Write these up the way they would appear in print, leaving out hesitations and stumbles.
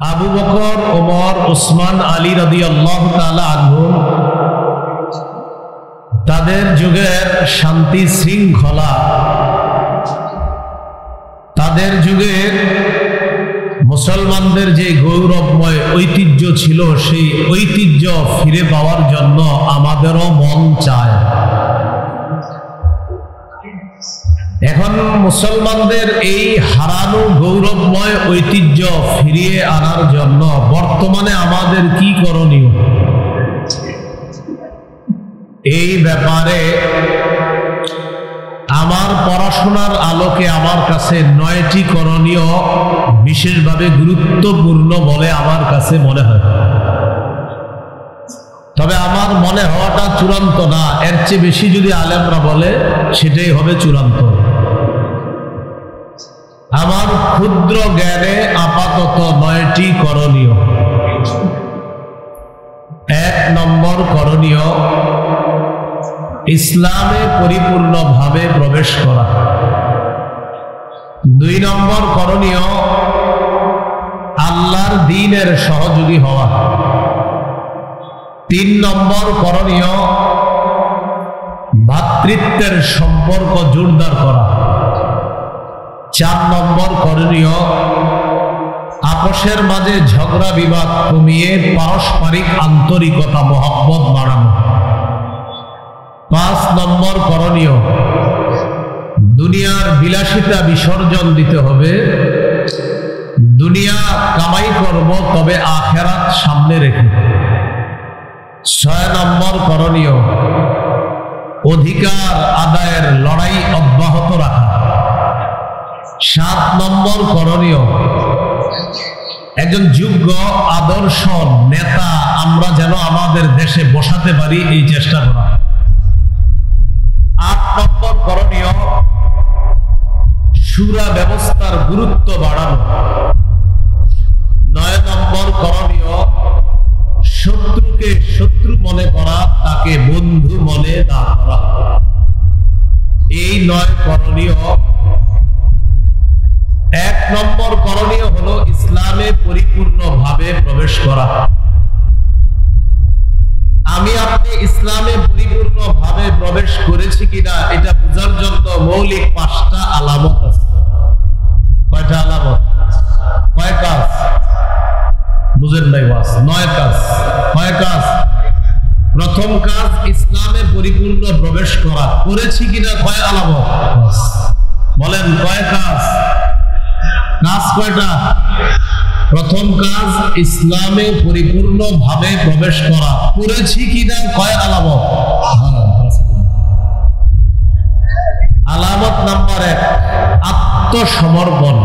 আবু বকর, ওমর, ওসমান, আলী রাদিয়াল্লাহু তাআলা আনহুম তাদের যুগের শান্তি শৃঙ্খলা, তাদের যুগের মুসলমানদের যে গৌরবময় ঐতিহ্য ছিল, সেই ঐতিহ্য ফিরে পাওয়ার জন্য আমাদেরও মন চায়। এখন মুসলমানদের এই হারানো গৌরবময় ঐতিহ্য ফিরিয়ে আনার জন্য বর্তমানে আমাদের কি করণীয়? এই ব্যাপারে আমার পড়াশোনার আলোকে আমার কাছে 9টি করণীয় বিশেষভাবে গুরুত্বপূর্ণ বলে আমার কাছে মনে হয়। তবে আমার মনে হওয়াটা চূড়ান্ত না, এর চেয়ে বেশি যদি আলেমরা বলে সেটাই হবে চূড়ান্ত। আমার ক্ষুদ্র জ্ঞানে আপাতত 9টি করণীয়। 1 নম্বর করণীয়, ইসলামে পরিপূর্ণভাবে প্রবেশ করা। 2 নম্বর করণীয়, আল্লাহর দ্বীনের সহযোগী হওয়া। 3 নম্বর করণীয়, ভ্রাতৃত্বের সম্পর্ক জোরদার করা। 4 নম্বর করণীয়, আপসের মাঝে ঝগড়া বিবাদ কমিয়ে পারস্পরিক আন্তরিকতা মহব্বত বাড়ানো। 5 নম্বর করণীয়, দুনিয়ার বিলাসিতা বিসর্জন দিতে হবে। দুনিয়া কামাই করব, তবে আখিরাত সামনে রেখে। 6 নম্বর করণীয়, অধিকার আদায়ের লড়াই অব্যাহত রাখা। 7 নম্বর করণীয়, একজন যোগ্য আদর্শ নেতা আমরা যেন আমাদের দেশে বসাতে পারি, এই চেষ্টা করা। 8 নম্বর করণীয়, শুরা ব্যবস্থার গুরুত্ব বাড়ানো। 9 নম্বর করণীয়, শত্রুকে শত্রু মনে করা, তাকে বন্ধু মনে না করা। এই 9 করণীয়। 1 নম্বর করণীয় হলো ইসলামে পরিপূর্ণভাবে প্রবেশ করা। আমি আপনি ইসলামে পরিপূর্ণভাবে প্রবেশ করেছি কিনা এটা বোঝার জন্য মৌলিক 5টা আলামত আছে। কয়টা আলামত? কয় কাজ? বুঝেন নাই বাস? 9 কাজ। কয় কাজ? প্রথম কাজ, ইসলামে পরিপূর্ণ প্রবেশ করা। করেছি কিনা কয় আলামত? বলেন কয় কাজ? কাজ কয়টা? প্রথম কাজ, ইসলামে পরিপূর্ণভাবে প্রবেশ করা। করেছি কিনা কয় আলামত? আলামত নাম্বার 1, আত্মসমর্পণ।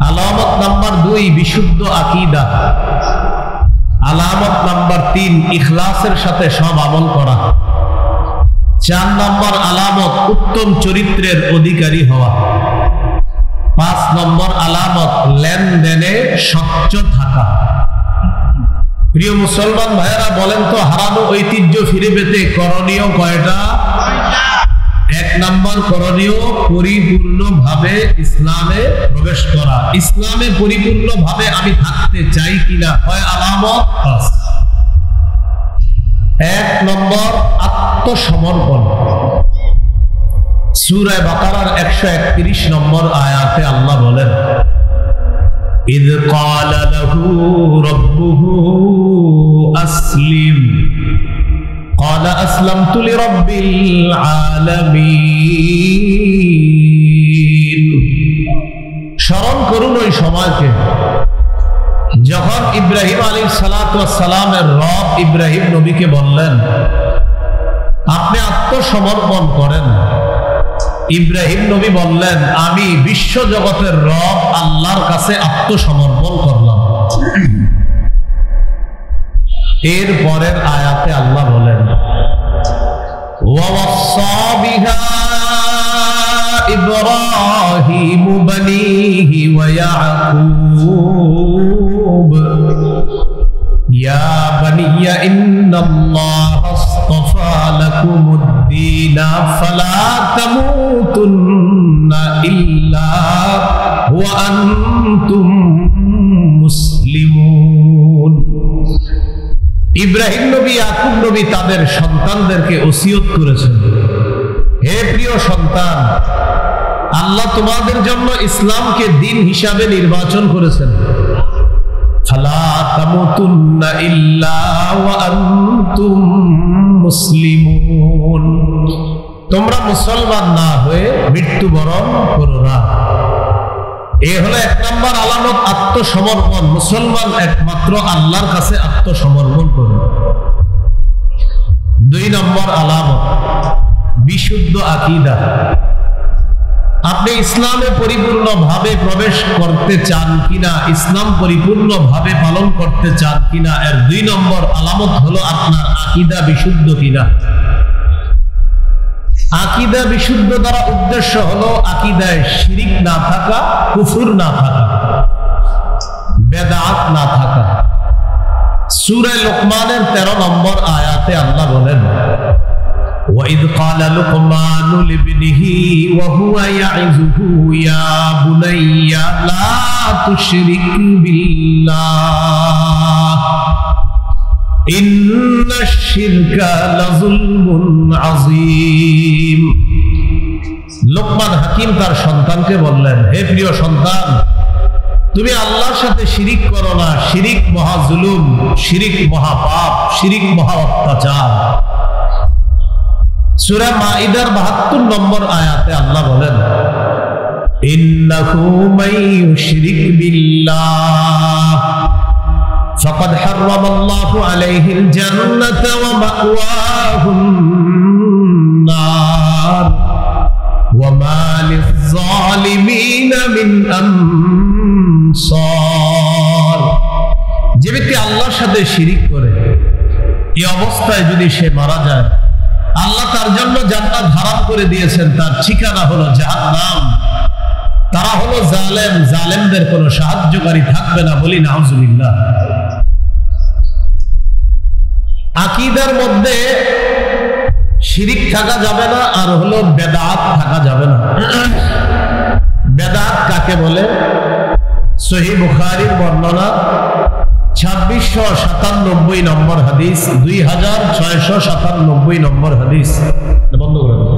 আলামত নাম্বার 2, বিশুদ্ধ আকীদা। আলামত নাম্বার 3, ইখলাসের সাথে সব আমল করা। 4 নম্বর আলামত, উত্তম চরিত্রের অধিকারী হওয়া। 5 নম্বর আলামত, লেনদেনে স্বচ্ছ থাকা। প্রিয় মুসলমান ভাইয়েরা, বলেন তো হারানো ঐতিহ্য ফিরে পেতে করণীয় কয়টা? 1 নম্বর করণীয়, পরিপূর্ণভাবে ইসলামে প্রবেশ করা। ইসলামে পরিপূর্ণভাবে আমি থাকতে চাই কিনা কয় আলামত? 1 নম্বর, আত্মসমর্পণ। সূরা বাকারার 131 নম্বর আয়াতে আল্লাহ বলেন, ইয ক্বালা লাহু রাব্বুহু আসলিম ক্বালা আসলামতু লিরাব্বিল আলামিন। স্মরণ করুন ওই সময়কে যখন ইব্রাহিম আলাইহিস সালাতু ওয়াস সালামের রব ইব্রাহিম নবীকে বললেন, আপনি আত্মসমর্পণ করেন। ইব্রাহিম নবী বললেন, আমি বিশ্ব জগতের রব আল্লাহর কাছে আত্মসমর্পণ করলাম। এর পরের আয়াতে আল্লাহ বলেন, ওয়াওয়াসসা বিহা ইব্রাহিম বানিহি ওয়া ইয়াকুব ইয়া বানিয়া ইন্নাল্লাহা আসতাফা লাকুমুদ-দীনা ফালা তামুতুন্না ইল্লা ওয়া আনতুম ইব্রাহিম নবী, ইয়াকুব নবী তাদের সন্তানদেরকে ওসিয়ত করেছেন, হে প্রিয় সন্তান, আল্লাহ তোমাদের জন্য ইসলামকে দিন হিসাবে নির্বাচন করেছেন। ফালা তামুতুন্না ইল্লা ওয়া আনতুম মুসলিমুন, তোমরা মুসলমান না হয়ে মৃত্যুবরণ করো না। এই হলো 1 নম্বর আলামত, আত্মসমর্পণ। মুসলমান একমাত্র আল্লাহর কাছে আত্মসমর্পণ করে। 2 নম্বর আলামত, বিশুদ্ধ আকীদা। আপনি ইসলামে পরিপূর্ণভাবে প্রবেশ করতে চান কিনা, ইসলাম পরিপূর্ণভাবে পালন করতে চান কিনা, এর 2 নম্বর আলামত হলো আপনার আকীদা বিশুদ্ধ কিনা। আকীদা বিশুদ্ধ দ্বারা উদ্দেশ্য হলো আকীদায় শিরিক না থাকা, কুফর না থাকা, বেদাত না থাকা। সূরা লুকমানের 13 নম্বর আয়াতে আল্লাহ বলেন, وَإِذْ قَالَ لُقْمَانُ لِابْنِهِ وَهُوَ يَعِظُهُ يَا بُنَيَّ لَا تُشْرِكْ بِاللَّهِ إِنَّ الشِّرْكَ لَظُلْمٌ عَظِيمٌ। লোকমান হাকিম তার সন্তানকে বললেন, হে প্রিয় সন্তান, তুমি আল্লাহর সাথে শিরিক করো না। শিরিক মহা জুলুম, শিরিক মহা পাপ, শিরিক মহা অত্যাচার। সূরা মাইদার 72 নম্বর আয়াতে আল্লাহ বলেন, ইন্নাহু মাইয়ুশরিক বিল্লাহ ফাকাদ হারামাল্লাহু আলাইহিল জান্নাতা ওয়া মাওয়াহুন নার ওয়া মা লিয-যালিমিনা মিন আনসার। যে ব্যক্তি আল্লাহর সাথে শিরিক করে, এই অবস্থায় যদি সে মারা যায়, আল্লাহ তার জন্য জান্নাত হারাম করে দিয়েছেন, তার ঠিকানা হলো জাহান্নাম। তারা হলো জালেম, জালেমদের কোনো সাহায্যকারী থাকবে না, বলি নাউজুবিল্লাহ। আকীদার মধ্যে শিরিক থাকা যাবে না, আর হলো বেদাত থাকা যাবে না। বেদাত কাকে বলে? সহিহ বুখারীর বর্ণনা 2697 নম্বর হাদিস, 2697 নম্বর হাদিস। বন্ধ করে দাও।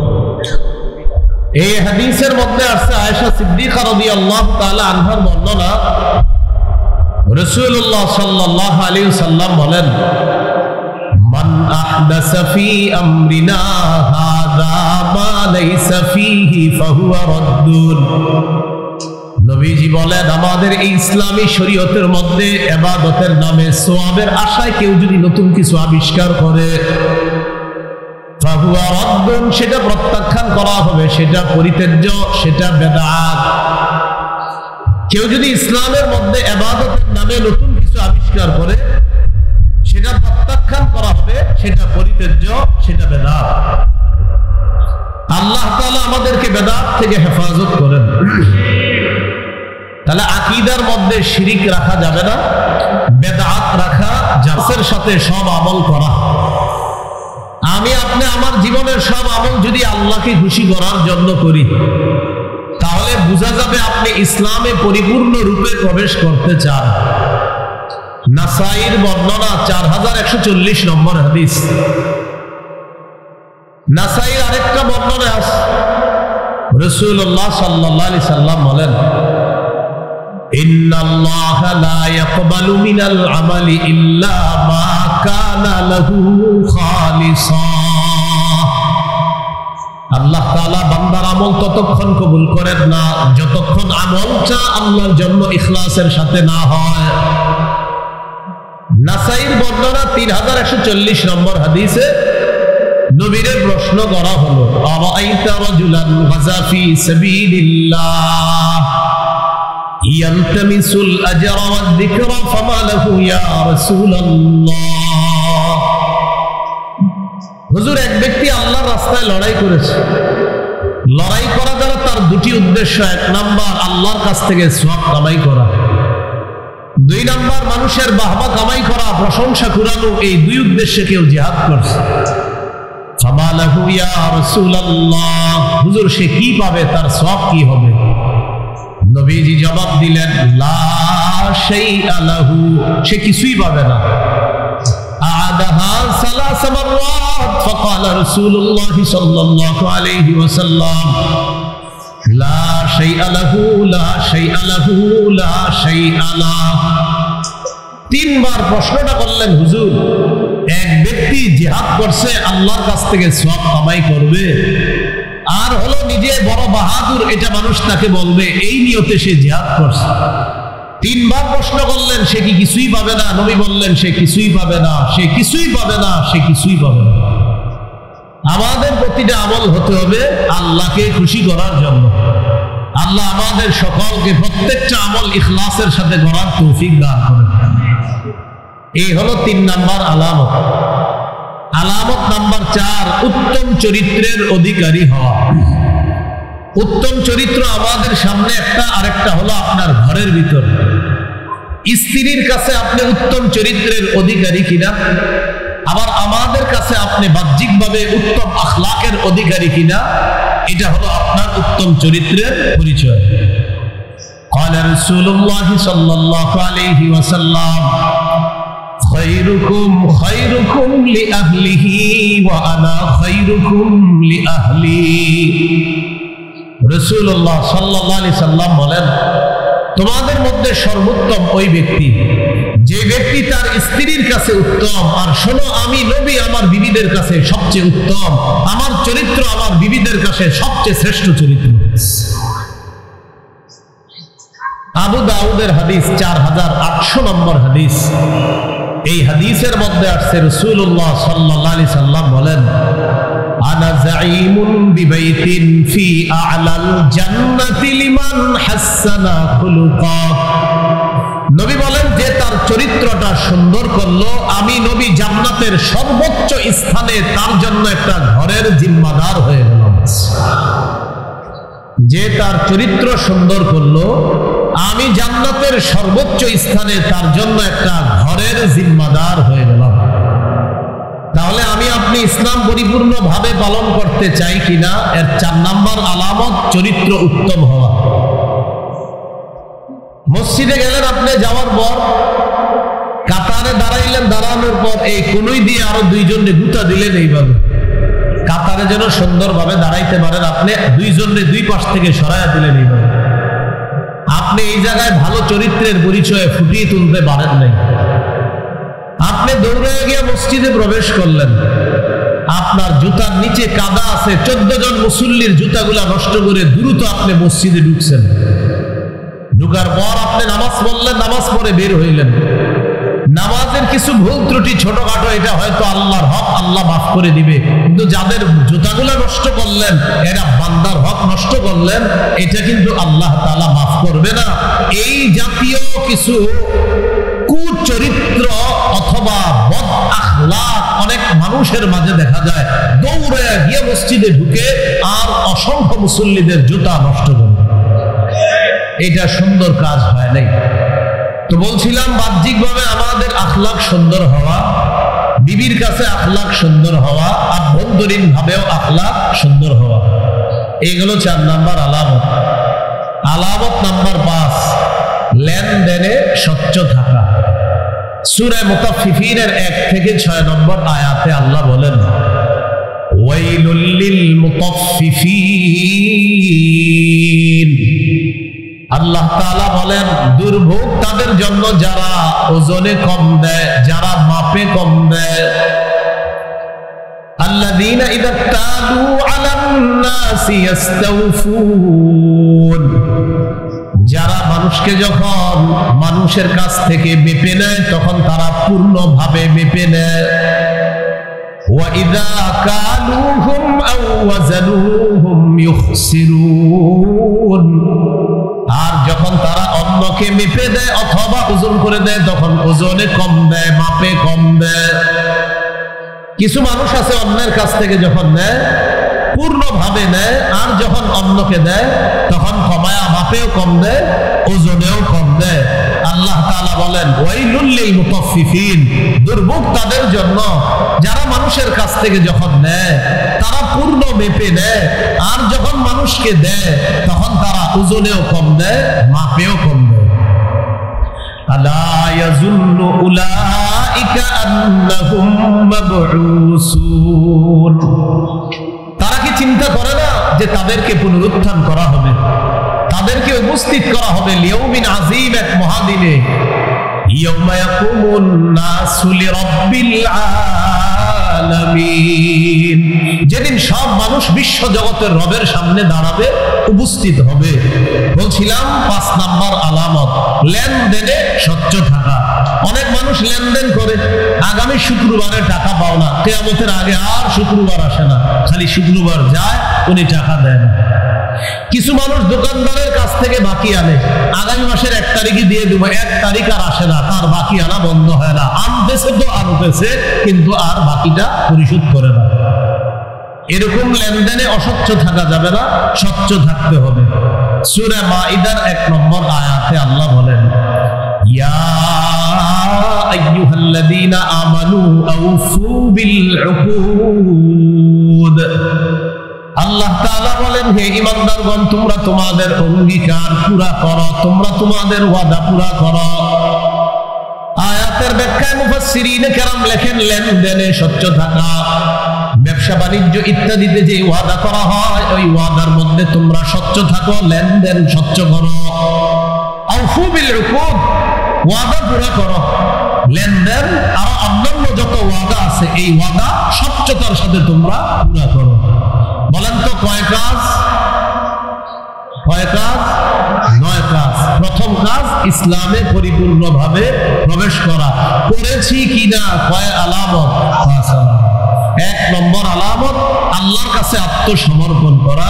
এই হাদিসের মধ্যে আছে আয়েশা সিদ্দিকা রাদিয়াল্লাহু তাআলা আনহার বর্ণনা। রাসূলুল্লাহ সাল্লাল্লাহু আলাইহি ওয়াসাল্লাম বলেন, মান আহদাসা ফি আমরিনা হাযা মা লাইসা ফীহি ফাহুয়া রাদ্দুন। নবীজি বলেন, আমাদের এই ইসলামী শরীয়তের মধ্যে ইবাদতের নামে সওয়াবের আশায় কেউ যদি নতুন কিছু আবিষ্কার করে, ফাহুয়া রাদ্দুন, সেটা প্রত্যাখ্যান করা হবে, সেটা পরিত্যাজ্য, সেটা বেদাত। কেউ যদি ইসলামের মধ্যে ইবাদতের নামে নতুন কিছু আবিষ্কার করে, সেটা প্রত্যাখ্যান করা হবে, সেটা পরিত্যাজ্য, সেটা বেদাত। আল্লাহ তাআলা আমাদেরকে বেদাত থেকে হেফাজত করেন। তাহলে আকীদার মধ্যে শিরিক রাখা যাবে না, বেদাত রাখা যাবে, সাথে সব আমল করা। আমি আপনি আমার জীবনের সব আমল যদি আল্লাহকে খুশি করার জন্য করি, তাহলে বোঝা যাবে আপনি ইসলামে পরিপূর্ণ রূপে প্রবেশ করতে চান। নাসাইর বর্ণনা 4140 নম্বর হাদিস। নাসাইর আরেকটা বর্ণনা আছে, রাসূলুল্লাহ সাল্লাল্লাহু আলাইহি সাল্লাম বলেন, ইন্নাল্লাহা লা ইয়াকবালু মিনাল আমালি ইল্লা মা কানা লাহু খালিসা। আল্লাহ তাআলা বান্দার আমল ততক্ষণ কবুল করেন না যতক্ষণ আমলটা আল্লাহর জন্য ইখলাসের সাথে না হয়। নাসাইর বর্ণনা 3140 নম্বর হাদিসে নবীরে প্রশ্ন করা হলো, আরাআইতা রাজুলান গাযা ফি সাবিলিল্লাহ ইয়ালতামিসুল আজরা ওয়াদ যিকরা ফামা লাহু ইয়া রাসূলুল্লাহ। হুজুর, এক ব্যক্তি আল্লাহর রাস্তায় লড়াই করেছে। লড়াই করা দ্বারা তার দুটি উদ্দেশ্য, 1 নাম্বার আল্লাহর কাছ থেকে সওয়াব কামাই করা, 2 নাম্বার মানুষের বাহবা কামাই করা, প্রশংসা কুড়ানো। এই 2 উদ্দেশ্যে কেউ জিহাদ করছে। ফামা লাহু ইয়া রাসূলুল্লাহ, হুজুর সে কি পাবে, তার সওয়াব কি হবে? নবীজি জবাব দিলেন, লা শাইআ লাহু, সে কিছুই পাবে না। أعادها 3 مرات فقال رسول الله صلى الله عليه وسلم لا شيء له لا شيء له لا شيء له। 3 বার প্রশ্নটা করলেন, হুজুর এক ব্যক্তি জিহাদ করছে আল্লাহর কাছ থেকে সওয়াব কামাই করবে, আর হলো নিজে বড় বাহাদুর এটা মানুষ তাকে বলবে, এই নিয়তে সে জিহাদ করছে। 3 বার প্রশ্ন করলেন, সে কি কিছুই পাবে না? নবী বললেন সে কিছুই পাবে না, সে কিছুই পাবে না, সে কিছুই পাবে না। আমাদের প্রতিটা আমল হতে হবে আল্লাহকে খুশি করার জন্য। আল্লাহ আমাদের সকলকে প্রত্যেকটা আমল ইখলাসের সাথে করার তৌফিক দান করেন। এই হলো 3 নাম্বার আলামত। আলামত নাম্বার 4, উত্তম চরিত্রের অধিকারী হওয়া। উত্তম চরিত্র আমাদের সামনে একটা, আরেকটা হলো আপনার ঘরের ভিতর। স্ত্রীর কাছে আপনি উত্তম চরিত্রের অধিকারী কিনা, আবার আমাদের কাছে আপনি বাহ্যিকভাবে উত্তম আখলাকের অধিকারী কিনা, এটা হলো আপনার উত্তম চরিত্রের পরিচয়। قال رسول الله صلى الله عليه وسلم خيركم خيركم لأهله وأنا خيركم لأهلي। রাসূলুল্লাহ সাল্লাল্লাহু আলাইহি সাল্লাম বলেন, তোমাদের মধ্যে সর্বোত্তম ওই ব্যক্তি যে ব্যক্তি তার স্ত্রীর কাছে উত্তম। আর শোনো, আমি নবী আমার বিবিদের কাছে সবচেয়ে উত্তম, আমার চরিত্র আমার বিবিদের কাছে সবচেয়ে শ্রেষ্ঠ চরিত্র। আবু দাউদের হাদিস 4800 নম্বর হাদিস। এই হাদিসের মধ্যে আসছে রাসূলুল্লাহ সাল্লাল্লাহু আলাইহি সাল্লাম বলেন, আনা যাঈমুন বিবাইতিন ফি আ'লাল জান্নাতি লিমান হাসানা খুলুকা। নবী বলেন, যে তার চরিত্রটা সুন্দর করলো, আমি নবী জান্নাতের সর্বোচ্চ স্থানে তার জন্য একটা ঘরের জিম্মাদার হয়ে গেলাম। যে তার চরিত্র সুন্দর করলো, আমি জান্নাতের সর্বোচ্চ স্থানে তার জন্য একটা ঘরের জিম্মাদার হয়ে গেলাম। তাহলে আমি আপনি ইসলাম পরিপূর্ণভাবে পালন করতে চাই কিনা, এর 4 নাম্বার আলামত চরিত্র উত্তম হওয়া। মসজিদে গেলেন, আপনি যাওয়ার পর কাতারে দাঁড়াইলেন, দাঁড়ানোর পর এই কোনই দিয়ে আরো 2 জনে গুতা দিলেন, এইভাবে কাতারে যেন সুন্দরভাবে দাঁড়াইতে পারেন, আপনি 2 জনে 2 পাশ থেকে সরাইয়া দিলেন, এইভাবে আপনি এই জায়গায় ভালো চরিত্রের পরিচয় ফুটিয়ে তুলতে পারেন নাই। আপনি দৌড়ে গিয়ে মসজিদে প্রবেশ করলেন, আপনার জুতার নিচে কাদা আছে, 14 জন মুসল্লির জুতাগুলা নষ্ট করে দ্রুত আপনি মসজিদে ঢুকছেন। ঢুকার পর আপনি নামাজ পড়লেন, নামাজ পড়ে বের হইলেন। নামাজের কিছু ভুল ত্রুটি ছোটখাটো, এটা হয়তো আল্লাহর হক, আল্লাহ মাফ করে দিবে। কিন্তু যাদের জুতাগুলা নষ্ট করলেন, এরা বান্দার হক নষ্ট করলেন, এটা কিন্তু আল্লাহ তাআলা মাফ করবে না। এই জাতীয় কিছু কুচরিত্র অথবা বদ আখলাক অনেক মানুষের মাঝে দেখা যায়, দৌড়ে গিয়ে মসজিদে ঢুকে আর অসংখ্য মুসল্লিদের জুতা নষ্ট করে। এটা সুন্দর কাজ হয় নাই। তো বলছিলাম, বাহ্যিকভাবে আমাদের আখলাক সুন্দর হওয়া, বিবির কাছে আখলাক সুন্দর হওয়া, আভ্যন্তরীণ ভাবেও আখলাক সুন্দর হওয়া, এগুলো 4 নাম্বার আলামত। আলামত নাম্বার 5, লেনদেনে স্বচ্ছ থাকা। সূরা মুতাফফিফিনের 1 থেকে 6 নম্বর আয়াতে আল্লাহ বলেন, ওয়াইলুল লিল মুতাফফিফিন। আল্লাহ তাআলা বলেন, দুর্ভোগ তাদের জন্য যারা ওজনে কম দেয়, যারা মাপে কম দেয়। আল্লাযীনা ইযা তালু আলান নাসি ইস্তাওফুন। যারা মানুষকে যখন মানুষের কাছ থেকে মেপে নেয়, তখন তারা পূর্ণভাবে মেপে নেয়। ওয়া ইযা কালুহুম আও ওয়াজানুহুম ইউখসিরুন। আর যখন তারা অন্যকে মেপে দেয় অথবা ওজন করে দেয়, তখন ওজনে কম দেয়, মাপে কম দেয়। কিছু মানুষ আছে অন্যের কাছ থেকে যখন নেয় পূর্ণভাবে নেয়, আর যখন অন্যকে দেয় তখন কমায়া মাপেও কম দেয়, ওজনেও কম দেয়। আল্লাহ তাআলা বলেন, ওয়াইলুল লিল মুতাফফিফিন। দুর্ভোগ তাদের জন্য যারা মানুষের কাছ থেকে যখন নেয় তারা পূর্ণ মেপে নেয়, আর যখন মানুষকে দেয় তখন তারা ওজনেও কম দেয়, মাপেও কম দেয়। আলা ইয়াযুন্নু উলাইকা উলাইকা আন্নাহুম মাবউসুন। তারা কি চিন্তা করে না যে তাদেরকে পুনরুত্থান করা হবে, তাদেরকে উপস্থিত করা হবে লিয়াউমিন আযীম, এক মহাদিনে। ইয়াউমা ইয়াকুমুন নাসু লিরাব্বিল আলামিন, যেদিন সব মানুষ বিশ্ব জগতের রবের সামনে দাঁড়াবে, উপস্থিত হবে। বলছিলাম 5 নাম্বার আলামত লেনদেনে স্বচ্ছ থাকা। অনেক মানুষ লেনদেন করে, আগামী শুক্রবারে টাকা পাও না, কিয়ামতের আগে আর শুক্রবার আসে না, খালি শুক্রবার যায়, উনি টাকা দেয় না। কিছু মানুষ দোকানদারের কাছ থেকে বাকি আনে, আগামী মাসের 1 তারিখে দিয়ে দেবো, 1 তারিখ আর আসে না, তার বাকি আনা বন্ধ হয় না। আনতেছে তো আনতেছে, কিন্তু আর বাকিটা পরিশোধ করে না। এরকম লেনদেনে অস্বচ্ছ থাকা যাবে না, স্বচ্ছ থাকতে হবে। সূরা মাইদার 1 নম্বর আয়াতে আল্লাহ বলেন, ইয়া আইয়ুহাল্লাযীনা আমানু আউফু বিল উকুদ। আল্লাহ তাআলা বলেন, হে ঈমানদারগণ, তোমরা তোমাদের অঙ্গীকার পুরা করো, তোমরা তোমাদের ওয়াদা পুরা করো। আয়াতের ব্যাখ্যায় মুফাসসিরিনে কেরাম লেখেন, লেনদেনে স্বচ্ছ থাকা, ব্যবসা বাণিজ্য ইত্যাদিতে যে ওয়াদা করা হয়, ওই ওয়াদার মধ্যে তোমরা স্বচ্ছ থাকো, লেনদেন স্বচ্ছ করো। আউফু বিল উকুদ, ওয়াদা পুরা করো। লেনদেন আর অন্যান্য যত ওয়াদা আছে, এই ওয়াদা স্বচ্ছতার সাথে তোমরা পুরা করো। বলেন তো কয় কাজ? কয় কাজ? 9 কাজ। প্রথম কাজ ইসলামে পরিপূর্ণভাবে প্রবেশ করা। করেছি কিনা? কয় আলামত? 5 আলামত। 1 নম্বর আলামত আল্লাহর কাছে আত্মসমর্পণ করা।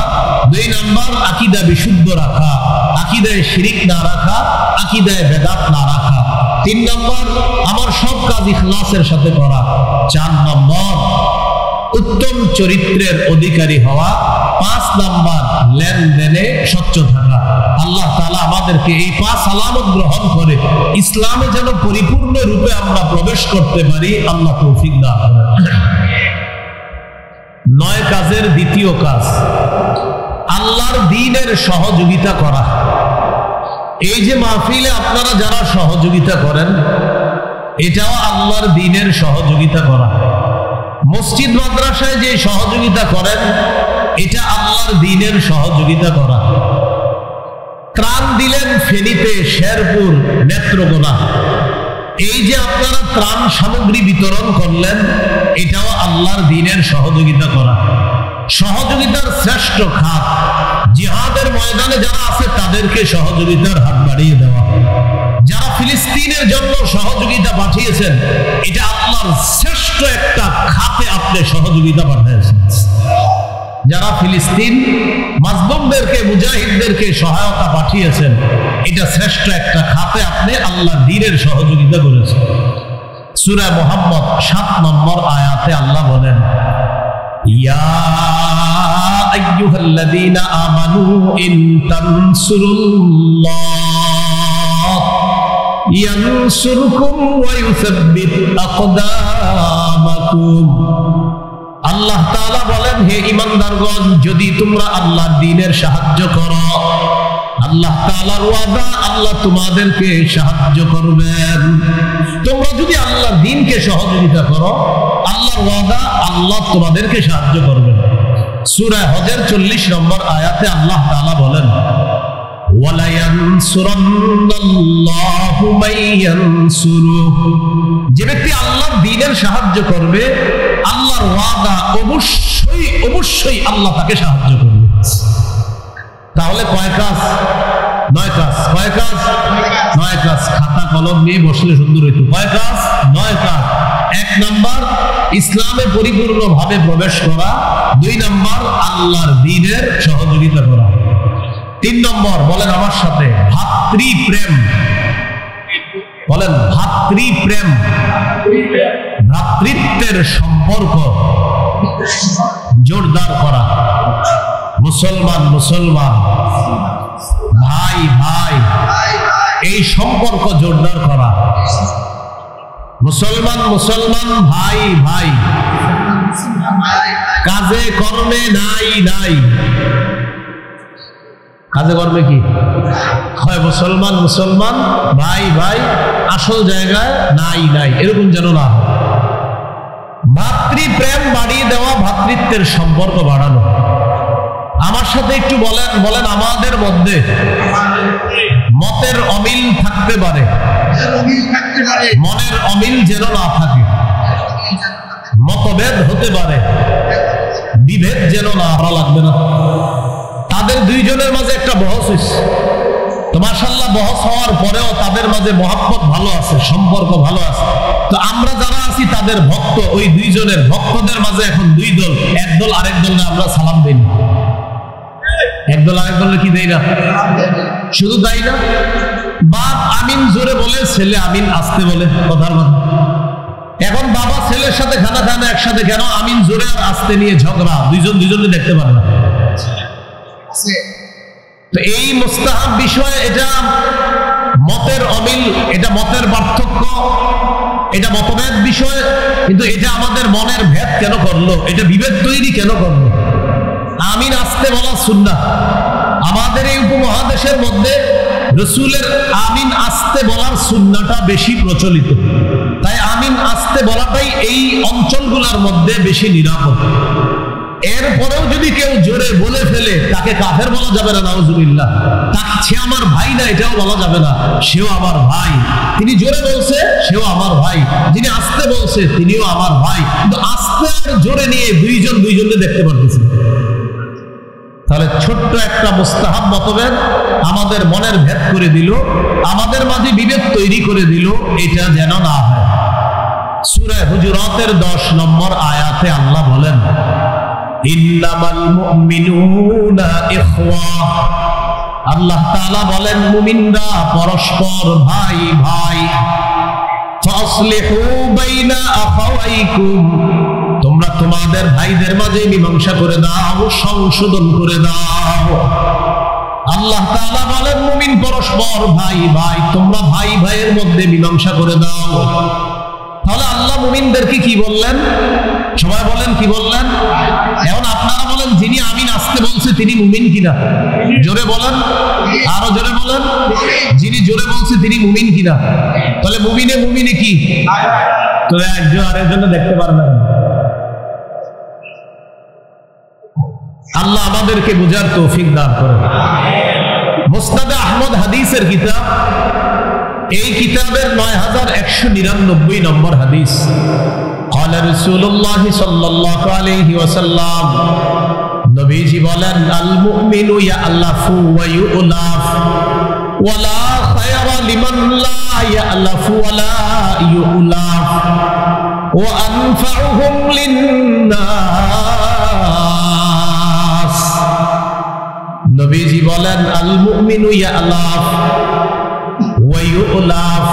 2 নম্বর আকীদা বিশুদ্ধ রাখা, আকীদায় শিরিক না রাখা, আকীদায় বেদাত না রাখা। 3 নম্বর আমার সব কাজ ইখলাসের সাথে করা। 4 নম্বর উত্তম চরিত্রের অধিকারী হওয়া। 5 নাম্বার লেনদেনে স্বচ্ছ থাকা। আল্লাহ তাআলা আমাদেরকে এই 5 আলামত গ্রহণ করে ইসলামে যেন পরিপূর্ণ রূপে আমরা প্রবেশ করতে পারি, আল্লাহ তৌফিক দান করেন। 9 কাজের দ্বিতীয় কাজ আল্লাহর দ্বীনের সহযোগিতা করা। এই যে মাহফিলে আপনারা যারা সহযোগিতা করেন, এটাও আল্লাহর দ্বীনের সহযোগিতা করা। মসজিদ মাদ্রাসায় যে সহযোগিতা করেন, এটা আল্লাহর দ্বীনের সহযোগিতা করা। ত্রাণ দিলেন ফেনীতে, শেরপুর, নেত্রকোনা, এই যে আপনারা ত্রাণ সামগ্রী বিতরণ করলেন, এটাও আল্লাহর দ্বীনের সহযোগিতা করা। সহযোগিতার শ্রেষ্ঠ খাত জিহাদের ময়দানে যারা আছে তাদেরকে সহযোগিতার হাত বাড়িয়ে দেওয়া। যারা ফিলিস্তিনের জন্য সহযোগিতা পাঠিয়েছেন, এটা আল্লাহর শ্রেষ্ঠ একটা খাতে আপনি সহযোগিতা পাঠিয়েছেন। যারা ফিলিস্তিন মাজলুমদেরকে, মুজাহিদদেরকে সহায়তা পাঠিয়েছেন, এটা শ্রেষ্ঠ একটা খাতে আপনি আল্লাহর দ্বীনের সহযোগিতা করেছেন। সূরা মুহাম্মদ 7 নম্বর আয়াতে আল্লাহ বলেন, ইয়া আইয়ুহাল্লাযীনা আমানু ইন তানসুরুল্লাহ ইয়ানসুরকুম ওয়া ইউসাব্বিত আকদামাকুম। আল্লাহ তাআলা বলেন, হে ঈমানদারগণ, যদি তোমরা আল্লাহর দ্বীনের সাহায্য করো, আল্লাহ তাআলার ওয়াদা, আল্লাহ তোমাদেরকে সাহায্য করবেন। তোমরা যদি আল্লাহর দ্বীনকে সহযোগিতা করো, আল্লাহর ওয়াদা, আল্লাহ তোমাদেরকে সাহায্য করবেন। সূরা হজের 40 নম্বর আয়াতে আল্লাহ তাআলা বলেন, ওয়ালা ইয়ানসুরান্নাল্লাহু মাইয়ানসুরুহু। যে ব্যক্তি আল্লাহর দ্বীনের সাহায্য করবে, আল্লাহর ওয়াদা, অবশ্যই অবশ্যই আল্লাহ তাকে সাহায্য করবে। তাহলে কয় কাজ? 9 কাজ। কয় কাজ? 9 কাজ। খাতা কলম নিয়ে বসলে সুন্দর হইতো। কয় কাজ? 9 কাজ। 1 নাম্বার ইসলামে পরিপূর্ণভাবে প্রবেশ করা। 2 নাম্বার আল্লাহর দ্বীনের সহযোগিতা করা। 3 নম্বর, বলেন আমার সাথে, ভাতৃপ্রেম। বলেন ভাতৃপ্রেম। ভ্রাতৃত্বের সম্পর্ক জোরদার করা। মুসলমান মুসলমান, ভাই ভাই, এই সম্পর্ক জোরদার করা। মুসলমান মুসলমান, ভাই ভাই, কাজে কর্মে নাই নাই। কাজে কর্মে কি হয় মুসলমান মুসলমান, ভাই ভাই, আসল জায়গায় নাই নাই, এরকম যেন না হয়। ভাতৃপ্রেম বাড়িয়ে দেওয়া, ভাতৃত্বের সম্পর্ক বাড়ানো। আমার সাথে একটু বলেন বলেন আমাদের মধ্যে মতের অমিল থাকতে পারে, মনের অমিল যেন না থাকে, মতভেদ হতে পারে, বিভেদ যেন না লাগবে না। তাদের দুইজনের মাঝে একটা বহস হয়েছে, তো মাশাআল্লাহ বহস হওয়ার পরেও তাদের মাঝে মহব্বত ভালো আছে, সম্পর্ক ভালো আছে। তো আমরা যারা আছি তাদের ভক্ত, ওই দুইজনের ভক্তদের মাঝে এখন দুই দল, এক দল আরেক দল না আমরা সালাম দেই না, এক দল আরেক দলের কি দেই না, শুধু তাই না, বাপ আমিন জোরে বলে, ছেলে আমিন আস্তে বলে, কথার কথা। এখন বাবা ছেলের সাথে খানা খায় না একসাথে, কেন? আমিন জোরে আর আস্তে নিয়ে ঝগড়া, দুইজন দুইজনে দেখতে পারে না। তো এই মুস্তাহাব বিষয়, এটা মতের অমিল, এটা মতের পার্থক্য, এটা মতভেদ বিষয়, কিন্তু এটা আমাদের মনের ভেদ কেন করলো, এটা বিভেদ তৈরি কেন করলো? আমিন আস্তে বলা সুন্নাহ। আমাদের এই উপমহাদেশের মধ্যে রাসূলের আমিন আস্তে বলার সুন্নাহটা বেশি প্রচলিত, তাই আমিন আস্তে বলাটাই এই অঞ্চলগুলোর মধ্যে বেশি নিরাপদ। এরপরেও যদি কেউ জোরে বলে ফেলে, তাকে কাফের বলা যাবে না, নাউজুবিল্লাহ। তাকে সে আমার ভাই না এটাও বলা যাবে না, সেও আমার ভাই। তিনি জোরে বলছে, সেও আমার ভাই। যিনি আস্তে বলছে, তিনিও আমার ভাই। কিন্তু আস্তে আর জোরে নিয়ে দুইজন দুইজনকে দেখতে পারতেছে। তাহলে ছোট্ট একটা মুস্তাহাব মতভেদ আমাদের মনের ভেদ করে দিল, আমাদের মাঝে বিভেদ তৈরি করে দিল, এটা যেন না হয়। সূরা হুজুরাতের 10 নম্বর আয়াতে আল্লাহ বলেন, ইন্নামাল মুমিনুনা ইখওয়া। আল্লাহ তাআলা বলেন, মুমিনরা পরস্পর ভাই ভাই। ফাসলিহু বাইনা আখাওয়াইকুম, তোমরা তোমাদের ভাইদের মাঝে মীমাংসা করে দাও, সংশোধন করে দাও। আল্লাহ তাআলা বলেন, মুমিন পরস্পর ভাই ভাই, তোমরা ভাই ভাইয়ের মধ্যে মীমাংসা করে দাও। তাহলে আল্লাহ মুমিনদেরকে কি বললেন? সবাই বলেন কি বললেন? এখন আপনারা বলেন, যিনি আমিন আসতে বলছে তিনি মুমিন কিনা? জোরে বলেন, আরো জোরে বলেন। যিনি জোরে বলছে তিনি মুমিন কিনা? তাহলে মুমিনে মুমিনে কি? তো একজন আরেকজন দেখতে পারে না। আল্লাহ আমাদেরকে বুঝার তৌফিক দান করেন। মুসনাদ আহমদ হাদিসের কিতাব, এই কিতাবের 9199 নম্বর হাদিস। قال رسول الله صلى الله عليه وسلم, নবীজি বলেন, আল মুমিনু ইয়ালাফু ওয়া ইউলাফ ওয়া লা খায়রা লিমান লা ইয়ালাফু ওয়া লা ইউলাফ ওয়া আনফাউহুম লিন-নাস। নবীজি বলেন, আল মুমিনু ইয়ালাফ ওয়া ইউলাফ,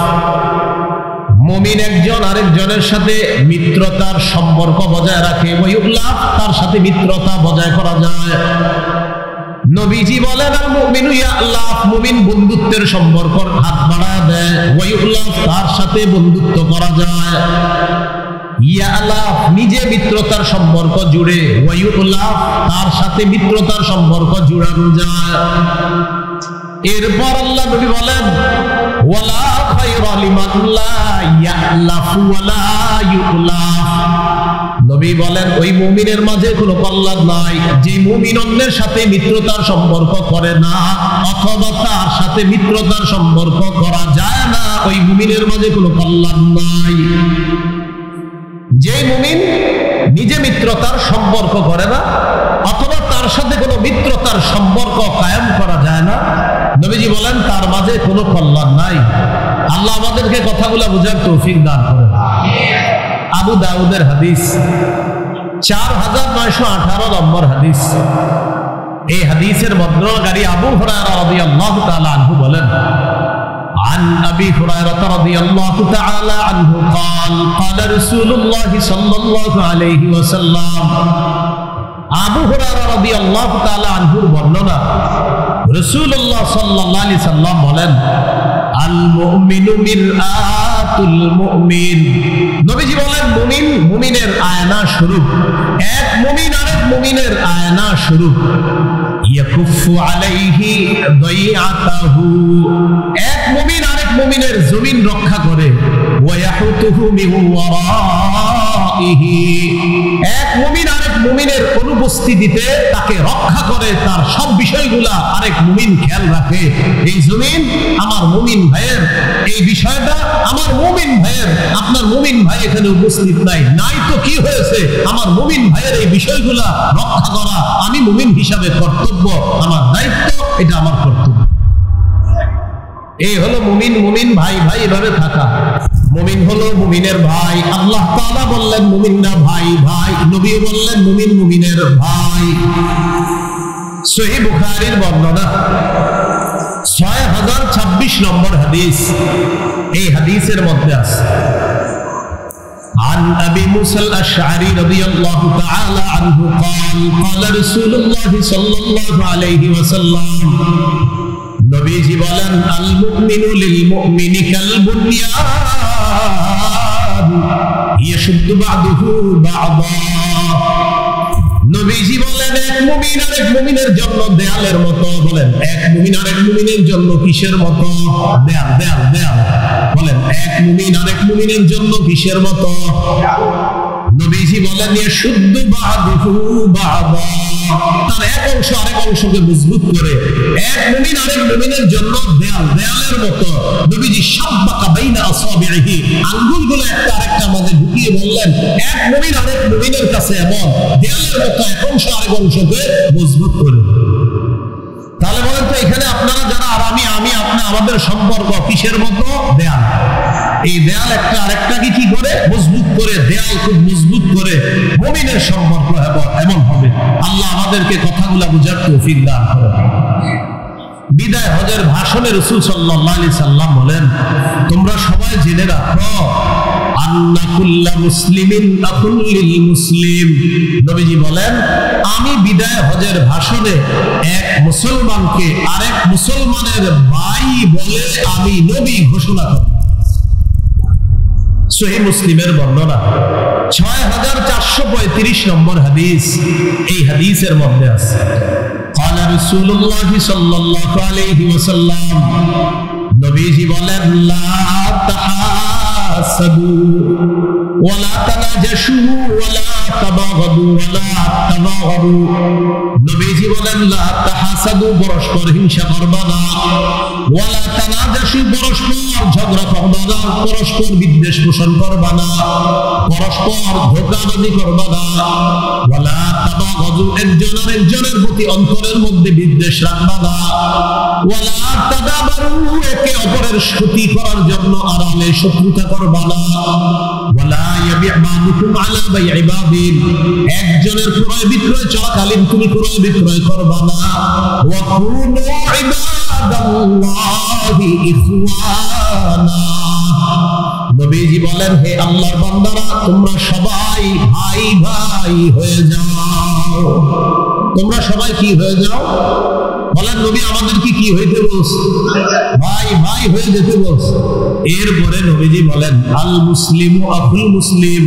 মুমিন একজন আরেকজনের সাথে মিত্রতার সম্পর্ক বজায় রাখে। ওয়া ইউলাফ, তার সাথে মিত্রতা বজায় করা যায়। নবীজি বলেন, আল মুমিনু ইয়ালাফ, মুমিন বন্ধুত্বের সম্পর্ক হাত বাড়ায় দেয়। ওয়া ইউলাফ, তার সাথে বন্ধুত্ব করা যায়। ইয়ালাফ, নিজে মিত্রতার সম্পর্ক জুড়ে। ওয়া ইউলাফ, তার সাথে মিত্রতার সম্পর্ক জুড়ানো যায়। এরপর আল্লাহ নবী বলেন, ওয়ালা খায়রা লিমান লা ইয়ালাফু ওয়ালা ইউলাফ। নবী বলেন, ওই মুমিনের মাঝে কোনো কল্যাণ নাই যে মুমিন অন্যের সাথে মিত্রতার সম্পর্ক করে না, অথবা তার সাথে মিত্রতার সম্পর্ক করা যায় না, ওই মুমিনের মাঝে কোনো কল্যাণ নাই। যে মুমিন নিজে মিত্রতার সম্পর্ক করে না, অথবা তার সাথে কোনো মিত্রতার সম্পর্ক কায়েম করা যায় না, নবীজি বলেন তার মাঝে কোনো কল্যাণ নাই। আল্লাহ আমাদেরকে কথাগুলো বুঝার তৌফিক দান করেন। আবু দাউদের হাদিস, 4918 নম্বর হাদিস। এই হাদিসের বর্ণনাকারী আবু হুরায়রা রাদিয়াল্লাহু তাআলা আনহু বলেন, عن أبي هريرة رضي الله تعالى عنه قال قال رسول الله صلى الله عليه وسلم। আবু হুরায়রা রাদিয়াল্লাহু তাআলা আনহুর বর্ণনা, রাসূলুল্লাহ সাল্লাল্লাহু আলাইহি সাল্লাম বলেন, আল মুমিনু মিরআত মিরআতুল মুমিন। নবীজি বলেন মুমিন মুমিনের আয়না স্বরূপ, এক মুমিন আরেক মুমিনের আয়না স্বরূপ। ইয়াকুফু আলাইহি দাইআতাহু, এক মুমিন আরেক মুমিনের জমিন রক্ষা করে। ওয়া ইয়াহুতুহু মিন ওয়ারাইহি, এক মুমিন আরেক মুমিনের অনুপস্থিতিতে তাকে রক্ষা করে, তার সব বিষয়গুলা আরেক মুমিন খেয়াল রাখে। এই জমিন আমার মুমিন ভাইয়ের, এই বিষয়টা আমার মুমিন ভাইয়ের। আপনার মুমিন ভাই এখানে উপস্থিত নাই, নাই তো কি হয়েছে, আমার মুমিন ভাইয়ের এই বিষয়গুলা রক্ষা করা আমি মুমিন হিসাবে কর্তব্য, আমার দায়িত্ব, এটা আমার কর্তব্য। এই হলো মুমিন, মুমিন ভাই ভাই এভাবে থাকা। মুমিন হলো মুমিনের ভাই। আল্লাহ তাআলা বললেন মুমিনরা ভাই ভাই, নবী বললেন মুমিন মুমিনের ভাই। সহিহ বুখারীর বর্ণনা 6026 নম্বর হাদিস, এই হাদিসের মধ্যে আছে عن أبي موسى الأشعري رضي الله تعالى عنه قال قال رسول الله صلى الله عليه وسلم নবীজি বলেন আল মুমিনু লিল মুমিনি কাল বুনয়ান ইয়াশুদ্দু বা'দুহু বা'দা। নবীজি বলেন এক মুমিন আরেক মুমিনের জন্য দেয়ালের মতো। বলেন এক মুমিন আরেক মুমিনের জন্য কিসের মতো? দেয়াল, দেয়াল, দেয়াল। বলেন এক মুমিন আরেক মুমিনের জন্য কিসের মতো? নবীজি বলেন ইয়াশুদ্দু বা'দুহু বা'দা, তার এক অংশ আরেক অংশকে মজবুত করে। এক মুমিন আরেক মুমিনের জন্য দেয়াল, দেয়ালের মতো। নবীজি শাব্বাকা বাইনা আসাবিহি, আঙ্গুলগুলো একটা আরেকটার মাঝে ঢুকিয়ে বললেন এক মুমিন আরেক মুমিনের কাছে এমন দেয়ালের মতো এক অংশ আরেক অংশকে মজবুত করে। তাহলে বলেন তো এখানে আপনারা যারা আর আমি আপনি আমাদের সম্পর্ক কিসের মতো? দেয়াল। এই দেয়াল একটা আরেকটাকে কি করে? মজবুত করে। দেয়াল খুব মজবুত করে মুমিনের সম্পর্ক এমন হবে। আল্লাহ আমাদেরকে কথাগুলো বুঝার তৌফিক দান করেন। বিদায় হজের ভাষণে রাসূল সাল্লাল্লাহু আলাইহি সাল্লাম বলেন তোমরা সবাই জেনে রাখো আন্না কুল্লা মুসলিমিন আকুল লিল মুসলিম। নবীজি বলেন আমি বিদায় হজের ভাষণে এক মুসলমানকে আরেক মুসলমানের ভাই বলে আমি নবী ঘোষণা করি। সহিহ মুসলিমের বর্ণনা 6435 নম্বর হাদিস, এই হাদিসের মধ্যে আছে قال رسول الله صلى الله عليه وسلم নবীজি বলেন লা তাহাসাদু ওয়ালা তানাজাশু ওয়ালা তাবাগাদু ওয়ালা তাবাগাদু। নবীজি বলেন লা তাহাসাদু, পরস্পর হিংসা করবা না। ওয়ালা তানাজাশু, পরস্পর ঝগড়া করবা না, পরস্পর বিদ্বেষ পোষণ করবা না, পরস্পর ধোঁকাবাজি করবা না। ওয়ালা তাবাগাদু, একজন আরেকজনের প্রতি অন্তরের মধ্যে বিদ্বেষ রাখবা না। ওয়ালা তাদাবারু, একে অপরের ক্ষতি করার জন্য আড়ালে শত্রুতা করবা না। ওয়ালা ইয়াবি' বা'দুকুম আলা বাই'i বা'দিন, একজনের ক্রয় বিক্রয় চলাকালীন তুমি ক্রয় বিক্রয় করবা না। ওয়া কুনু ইবাদাল্লাহি ইখওয়ানা। নবীজি বলেন হে আল্লাহর বান্দারা তোমরা সবাই ভাই ভাই হয়ে যাও। তোমরা সবাই কি হয়ে যাও? বলেন নবী আমাদের কি হইতে বলছে? ভাই ভাই হয়ে যেতে বলছে। এরপরে নবীজি বলেন আল মুসলিমু আকুল মুসলিম,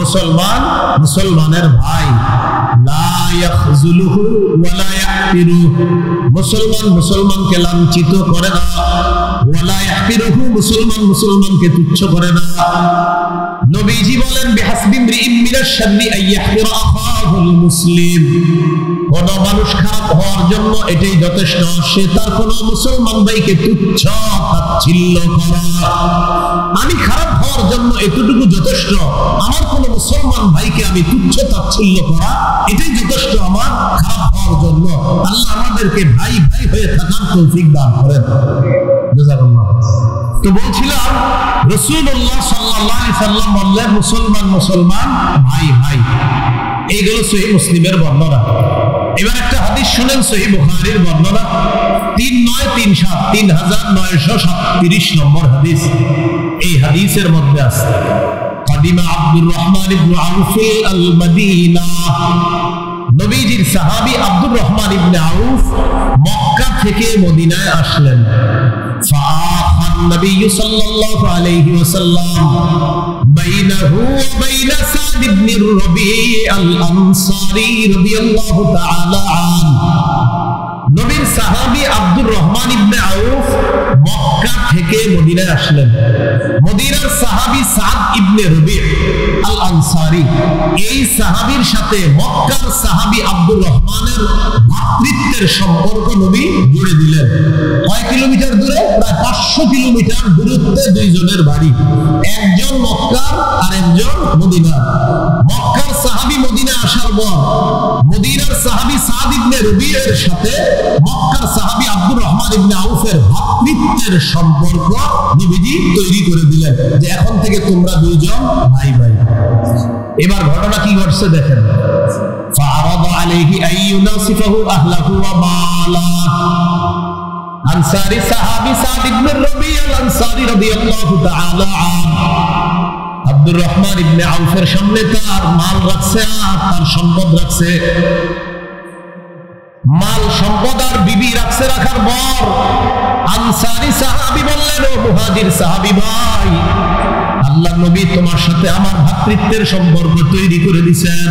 মুসলমান মুসলমানের ভাই। লা ইয়াখযুলুহু ওয়া লা ইয়াহতিরুহু, মুসলমান মুসলমানকে লাঞ্ছিত করে না। ওয়া লা ইয়াহতিরুহু, মুসলমান মুসলমানকে তুচ্ছ করে না। নবীজি বলেন বিহাসবি ইমরিইন মিনাশ শাররি আইয়াহতিরা আখাহুল মুসলিম, কোন মানুষ খারাপ হওয়ার জন্য এটাই যথেষ্ট সে তার কোন মুসলমান ভাইকে তুচ্ছ তাচ্ছিল্য করা। আমি খারাপ হওয়ার জন্য এতটুকু যথেষ্ট, আমার কোন মুসলমান ভাইকে আমি তুচ্ছ তাচ্ছিল্য করা এটাই যথেষ্ট আমার খারাপ হওয়ার জন্য। আল্লাহ আমাদেরকে ভাই ভাই হয়ে থাকার তৌফিক দান করেন। জাযাকাল্লাহ। তো বলছিলাম রাসূলুল্লাহ সাল্লাল্লাহু আলাইহি সাল্লাম বললেন মুসলমান মুসলমান ভাই ভাই। এইগুলো সহিহ মুসলিমের বর্ণনা। এবার একটা হাদিস শুনেন সহিহ বুখারীর বর্ণনা 3937 নম্বর হাদিস। এই হাদিসের মধ্যে আছে কাদিমা আব্দুর রহমান ইবনে আউফ আল মদিনা, নবীজির সাহাবী আব্দুর রহমান ইবনে আউফ মক্কা থেকে মদিনায় আসলেন। فآخى النبي صلى الله عليه وسلم بينه وبين سعد بن الربيع الأنصاري رضي الله تعالى عنه নবীর সাহাবী আব্দুর রহমান ইবনে আউফ মক্কা থেকে মদিনায় আসলেন। মদিনার সাহাবী সাদ ইবনে রবি আল আনসারী, এই সাহাবীর সাথে মক্কার সাহাবী আব্দুর রহমানের ভ্রাতৃত্বের সম্পর্ক নবী জুড়ে দিলেন। কয় কিলোমিটার দূরে? প্রায় 500 কিলোমিটার দূরত্বে দুইজনের বাড়ি, একজন মক্কার আর একজন মদিনার। মক্কার সাহাবী মদিনা আসার পর মদিনার সাহাবী সাদ ইবনে রবি এর সাথে মক্কার সাহাবী আব্দুর রহমান ইবনে আউফের ভ্রাতৃত্বের সম্পর্ক নবীজি তৈরি করে দিলেন যে এখন থেকে তোমরা দুইজন ভাই ভাই। এবার ঘটনা কি ঘটছে দেখেন। ফাআরাদা আলাইহি আইয়ুনাসিফাহু আহলাহু ওয়া মালা। আনসারী সাহাবী সাদ ইবনে রবি আল আনসারী রাদিয়াল্লাহু তাআলা আনহু আব্দুর রহমান ইবনে আউফের সামনে তার মাল রাখছে আর তার সম্পদ রাখছে। মাল সম্পদ আর বিবি রাখছে। রাখার পর আনসারী সাহাবী বললেন, ও মুহাজির সাহাবী ভাই, আল্লাহর নবী তোমার সাথে আমার ভ্রাতৃত্বের সম্পর্ক তৈরি করে দিয়েছেন।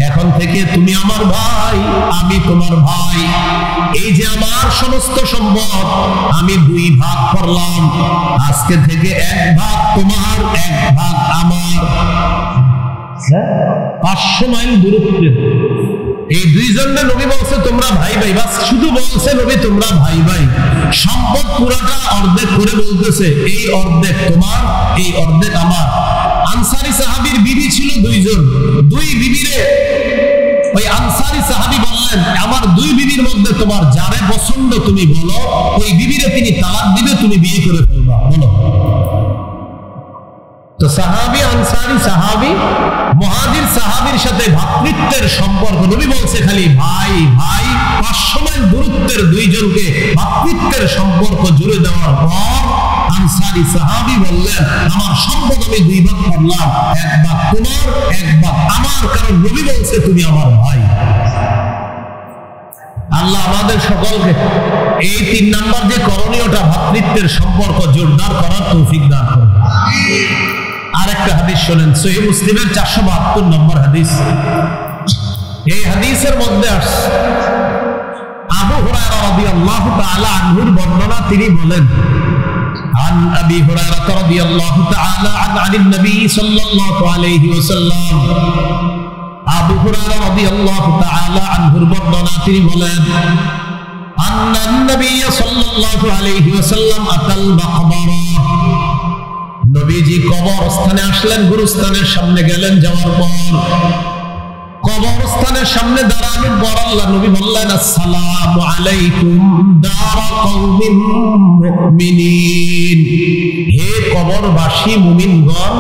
এখন থেকে তুমি আমার ভাই, আমি তোমার ভাই। এই যে আমার সমস্ত সম্পদ আমি 2 ভাগ করলাম, আজকে থেকে 1 ভাগ তোমার, 1 ভাগ আমার। 500 মাইল দূরত্বে এই দুইজনে নবী বলছে তোমরা ভাই ভাই। বাস শুধু বলছে নবী তোমরা ভাই ভাই। সম্পদ পুরাটা অর্ধেক করে বলতেছে, এই অর্ধেক তোমার, এই অর্ধেক আমার। আনসারী সাহাবীর বিবি ছিল 2 জন। 2 বিবিরে ওই আনসারী সাহাবী বললেন, আমার 2 বিবির মধ্যে তোমার যারে পছন্দ তুমি বলো, ওই বিবিরে তিনি তালাক দিবে, তুমি বিয়ে করে ফেলবা, বলো। তো সাহাবী আনসারী সাহাবী মুহাজির সাহাবীর সাথে ভ্রাতৃত্বের সম্পর্ক নবী বলছে খালি ভাই ভাই। 500 মাইল দূরত্বের 2 জনকে ভ্রাতৃত্বের সম্পর্ক জুড়ে দেওয়ার পর আনসারী সাহাবী বললেন, আমার সম্পদ আমি 2 ভাগ করলাম, 1 ভাগ তোমার, 1 ভাগ আমার, কারণ নবী বলছে তুমি আমার ভাই। আল্লাহ আমাদের সকলকে এই 3 নাম্বার যে করণীয়টা ভ্রাতৃত্বের সম্পর্ক জোরদার করার তৌফিক দান করুন। আরেকটা হাদিস শুনেন, সহিহ মুসলিমের 472 নম্বর হাদিস। এই হাদিসের মধ্যে আসছে আবু হুরায়রা রাদিয়াল্লাহু তাআলা আনহুর বর্ণনা। তিনি বলেন, عن أبي هريرة رضي الله تعالى عن النبي صلى الله عليه وسلم আবু হুরায়রা রাদিয়াল্লাহু তাআলা আনহুর বর্ণনা। তিনি বলেন, أن النبي صلى الله عليه وسلم أتى المقبرة। নবীজি কবরস্থানে আসলেন, গুরুস্থানের সামনে গেলেন। যাওয়ার পর কবরস্থানের সামনে দাঁড়ানোর পর আল্লাহ নবী বললেন, আসসালামু আলাইকুম দারা কওমিন মুমিনিন। হে কবরবাসী মুমিনগণ,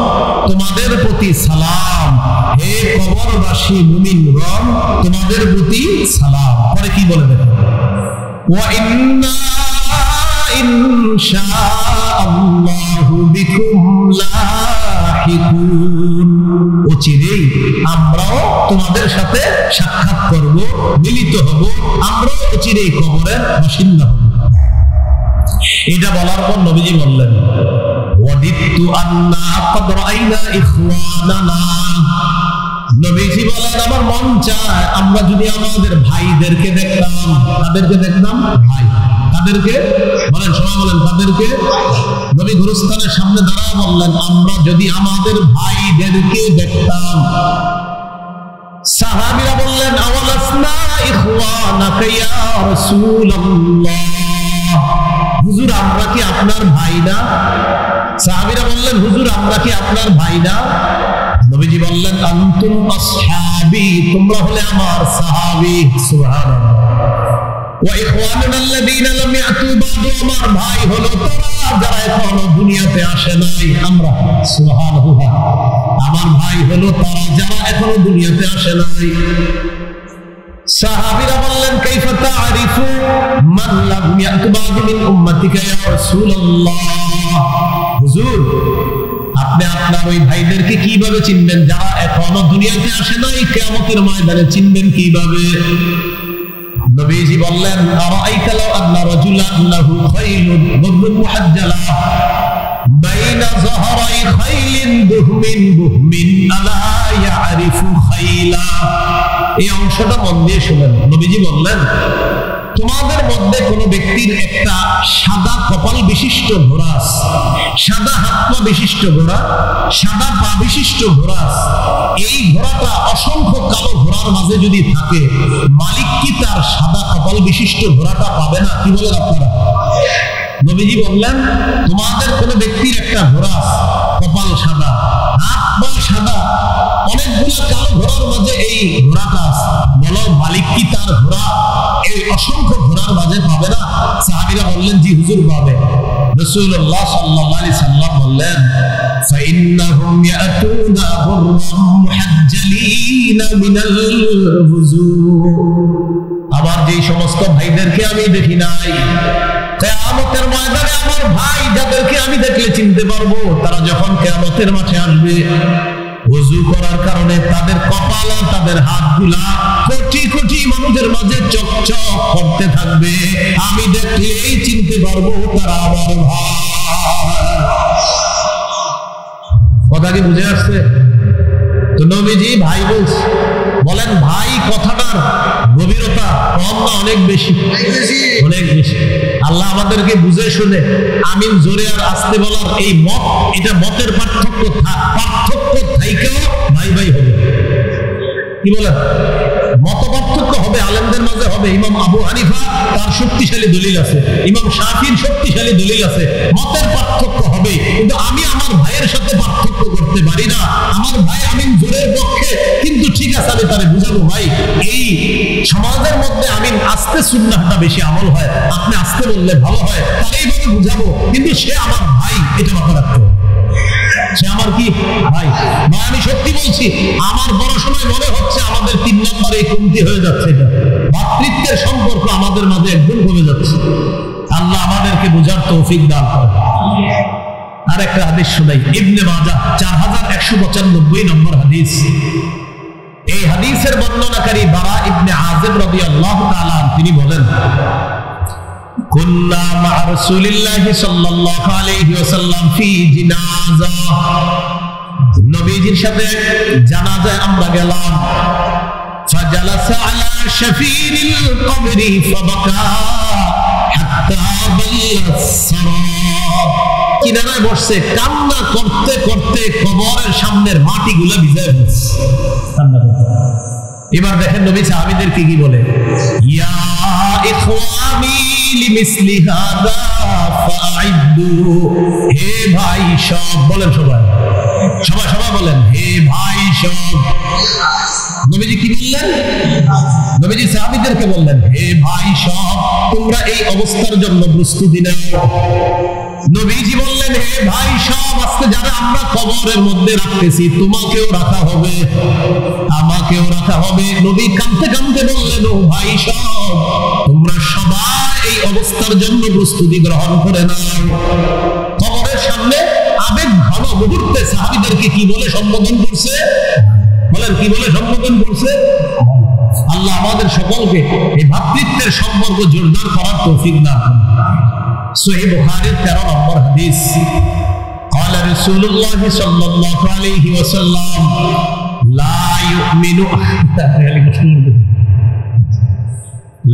তোমাদের প্রতি সালাম। হে কবরবাসী মুমিনগণ, তোমাদের প্রতি সালাম। পরে কি বলে দেখো, ওয়া ইন্না ইনশাআল্লাহু বিকুম লাহিকুন। অচিরেই আমরাও তোমাদের সাথে সাক্ষাৎ করব, মিলিত হব, আমরাও অচিরেই কবরের বাসিন্দা হব। এটা বলার পর নবীজি বললেন, ওয়াদিতু আন্না ক্বাদ রাআইনা ইখওয়ানানা। নবীজি বলেন, আমার মন চায় আমরা যদি আমাদের ভাইদেরকে দেখতাম। তাদেরকে দেখতাম ভাই, তাদেরকে বলেন, সবাই বলেন তাদেরকে। নবী গুরুস্থানের সামনে দাঁড়ায় বললেন, আমরা যদি আমাদের ভাইদেরকে দেখতাম। সাহাবীরা বললেন, আওয়ালাসনা ইখওয়ানাকা ইয়া রাসূলুল্লাহ। হুজুর আমরা কি আপনার ভাই না? সাহাবীরা বললেন, হুজুর আমরা কি আপনার ভাই না? নবীজি বললেন, আনতুম আসহাবি, তোমরা হলে আমার সাহাবী। সুবহানাল্লাহ। ওয়া ইখওয়ানুনা আল্লাযীনা লাম ইয়াতু বা'দু, আমার ভাই হলো তারা যারা এখনো দুনিয়াতে আসে নাই। আমরা সুবহানাল্লাহ, আমার ভাই হলো তারা যারা এখনো দুনিয়াতে আসে নাই। সাহাবীরা বললেন, কাইফা তা'রিফু মান লাম ইয়াতু বা'দু মিন উম্মাতিকা ইয়া রাসূলুল্লাহ। হুজুর আপনি আপনার ওই ভাইদেরকে কিভাবে চিনবেন যারা এখনো দুনিয়াতে আসে নাই? কিয়ামতের ময়দানে চিনবেন কিভাবে? নবীজি বললেন আরাইতা লাউ আন্না রাজুলান লাহু খাইলুন বুদুন মুহাজ্জালা বাইনা যাহরাই খাইলিন বুহমিন বুহমিন আলা ইয়ারিফু খাইলা। এই অংশটা মন দিয়ে শুনেন। নবীজি বললেন তোমাদের মধ্যে কোন ব্যক্তির একটা সাদা কপাল বিশিষ্ট ঘোড়া, সাদা হাত পা বিশিষ্ট ঘোড়া, সাদা পা বিশিষ্ট ঘোড়া, এই ঘোড়াটা অসংখ্য কালো ঘোড়ার মাঝে যদি থাকে, মালিক কি তার সাদা কপাল বিশিষ্ট ঘোড়াটা পাবে না? কি বলেন আপনারা? নবীজি বললেন তোমাদের কোন ব্যক্তির একটা ঘোড়া, কপাল সাদা, হাত পা সাদা, অনেকগুলো কালো ঘোড়ার মাঝে এই ঘোড়াটা, বলো মালিক কি তার ঘোড়া এই অসংখ্য ঘোড়ার মাঝে পাবে না? সাহাবীরা বললেন জি হুজুর পাবে। রাসূলুল্লাহ সাল্লাল্লাহু আলাইহি সাল্লাম বললেন ফাইন্নাহুম ইয়াতুনা গুররাম মুহাজ্জালিনা মিনাল হুজুর। আবার যেই সমস্ত ভাইদেরকে আমি দেখি নাই, কিয়ামতের ময়দানে আমার ভাই যাদেরকে আমি দেখলে চিনতে পারবো, তারা যখন কিয়ামতের মাঠে আসবে ওযু করার কারণে তাদের কপাল আর তাদের হাতগুলা কোটি কোটি মানুষের মাঝে চকচক করতে থাকবে, আমি দেখলেই চিনতে পারবো তারা আমার ভাই। কথা কি বুঝে আসছে? তো নবীজি ভাই বলেন ভাই কথাটার গভীরতা কম না অনেক বেশি? অনেক বেশি। আল্লাহ আমাদেরকে বুঝে শুনে আমিন জোরে আর আস্তে বলার এই মত, এটা মতের পার্থক্য থাইকেও ভাই ভাই হবে। কি বলেন? মত পার্থক্য হবে, আলেমদের মাঝে হবে। ইমাম আবু হানিফা তার শক্তিশালী দলিল আছে, ইমাম শাফির শক্তিশালী দলিল আছে, মতের পার্থক্য হবে, কিন্তু আমি আমার ভাইয়ের সাথে পার্থক্য করতে পারি না। আমার ভাই আমিন জোরের পক্ষে, কিন্তু ঠিক আছে আমি তারে বুঝাবো ভাই এই সমাজের মধ্যে আমিন আস্তে সুন্নাহটা বেশি আমল হয়, আপনি আস্তে বললে ভালো হয়, তার এইভাবে বুঝাবো, কিন্তু সে আমার ভাই, এটা মাথা রাখতে হবে। সে আমার কি ভাই? ভাই আমি সত্যি বলছি, আমার বড় সময় মনে হচ্ছে আমাদের 3 নম্বরে কমতি হয়ে যাচ্ছে। এটা ভাতৃত্বের সম্পর্ক আমাদের মাঝে একদম কমে যাচ্ছে। আল্লাহ আমাদেরকে বুঝার তৌফিক দান করেন। আর একটা হাদিস শোনাই, ইবনে মাজাহ 4195 নম্বর হাদিস। এই হাদিসের বর্ণনাকারী বারা ইবনে আযিব রাদিয়াল্লাহু তাআলা তিনি বলেন কুন্না মা রাসূলিল্লাহি সাল্লাল্লাহু আলাইহি ওয়াসাল্লাম ফি জিনাজা। নবীজির সাথে জানাজায় আমরা গেলাম। ফাজালাসা আলা শাফিরিল কবরি ফাবাকা হাত্তা বাল্লাসরা। কিনারায় বসে কান্না করতে করতে কবরের সামনের মাটিগুলো ভিজায় ফেলছে। এবার দেখেন নবী সাহাবীদেরকে কি বলে, ইয়া ইখওয়ানি লিমিসলি হাদা ফাআইদু। হে ভাই সব, বলেন সবাই বলেন হে ভাই সব। নবীজি কি বললেন? নবীজি সাহাবীদেরকে বললেন হে ভাই সব, তোমরা এই অবস্থার জন্য প্রস্তুতি নাও। নবীজি বললেন হে ভাই সব, আজকে যারা আমরা কবরের মধ্যে রাখতেছি, তোমাকেও রাখা হবে, আমাকেও রাখা হবে। নবী কাঁদতে কাঁদতে বললেন ও ভাই সব, তোমরা সবাই এই অবস্থার জন্য প্রস্তুতি গ্রহণ করে নাও। কবরের সামনে আবেগ ঘন মুহূর্তে সাহাবীদেরকে কি বলে সম্বোধন করছে? বলেন কি বলে সম্বোধন করছে? আল্লাহ আমাদের সকলকে এই ভ্রাতৃত্বের সম্পর্ক জোরদার করার তৌফিক দান করুন। সহিহ বুখারীর 13 নম্বর হাদিস, قال رسول الله صلى الله عليه وسلم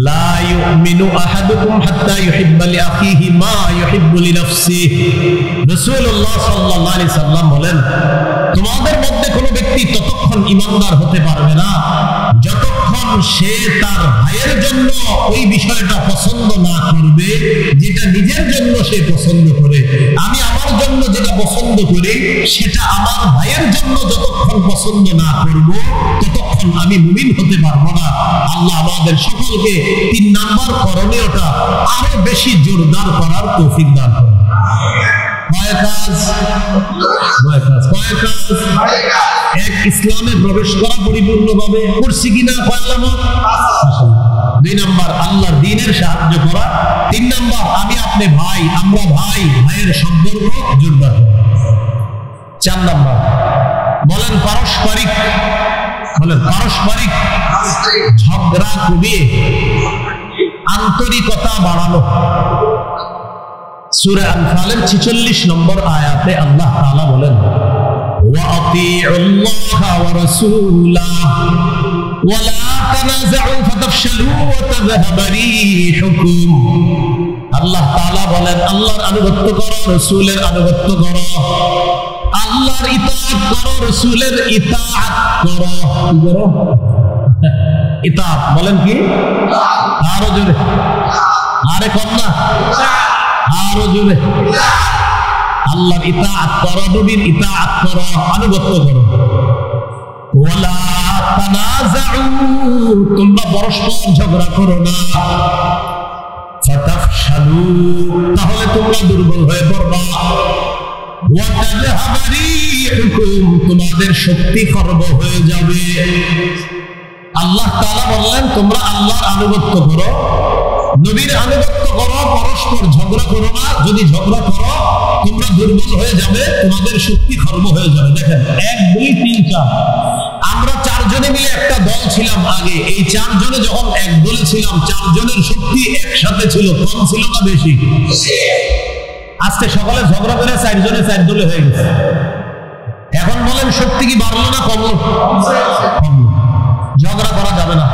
لا يؤمن أحدكم حتى يحب لأخيه ما يحب لنفسه। রাসূলুল্লাহ সাল্লাল্লাহু আলাইহি সাল্লাম বলেন, তোমাদের মধ্যে কোনো ব্যক্তি ততক্ষণ ঈমানদার হতে পারবে না যতক্ষণ সে তার ভাইয়ের জন্য ওই বিষয়টা পছন্দ না করবে যেটা নিজের জন্য সে পছন্দ করে। আমি আমার জন্য যেটা পছন্দ করি সেটা আমার ভাইয়ের জন্য যতক্ষণ পছন্দ না করব ততক্ষণ আমি মুমিন হতে পারবো না। আল্লাহ আমাদের সকলকে 3 নাম্বার করণীয়টা আরো বেশি জোরদার করার তৌফিক দান করুন। এক, ইসলামে প্রবেশ করা পরিপূর্ণভাবে করছি কিনা, 2 নাম্বার আল্লাহর দ্বীনের সাহায্য করা, 3 নাম্বার আমি আপনি ভাই, আমরা ভাই, ভাইয়ের সম্পর্ক জোরদার, 4 নাম্বার বলেন পারস্পরিক ঝগড়া কমিয়ে আন্তরিকতা বাড়ানো। সূরা আনফালের 46 নম্বর আয়াতে আল্লাহ তাআলা বলেন, ওয়া আতিউল্লাহা ওয়া রাসূলাহু ওয়া লা তানাযাউ ফাতাফশালু ওয়া তাযহাবা রিহুকুম। আল্লাহ তাআলা বলেন, আল্লাহর আনুগত্য করো, রাসূলের আনুগত্য করো, আল্লাহর ইতাআত করো, রাসূলের ইতাআত করো। কি করো? ইতাআত বলেন কি? আরো জোরে, আরে কম না, আরো জোরে। আল্লাহর ইতাআত করো, নবীর ইতাআত করো, আনুগত্য করো। ওয়ালা তানাযাউ, তোমরা পরস্পর ঝগড়া করো না। ফাতাফশালু, তাহলে তোমরা দুর্বল হয়ে পড়বা। ওয়া তাযহাবা রিহুকুম, তোমাদের শক্তি খর্ব হয়ে যাবে। আল্লাহ তাআলা বললেন, তোমরা আল্লাহর আনুগত্য করো, নবীর আনুগত্য করো, পরস্পর ঝগড়া করো না। যদি ঝগড়া করো তোমরা দুর্বল হয়ে যাবে, তোমাদের শক্তি খর্ব হয়ে যাবে। দেখেন, 1 2 3 4, আমরা 4 জনে মিলে একটা দল ছিলাম আগে। এই 4 জনে যখন এক দলে ছিলাম, 4 জনের শক্তি একসাথে ছিল, কম ছিল না বেশি? আজকে সকালে ঝগড়া করে 4 জনে 4 দলে হয়ে গেছে। এখন বলেন, শক্তি কি বাড়লো না কমলো? কমলো। ঝগড়া করা যাবে না।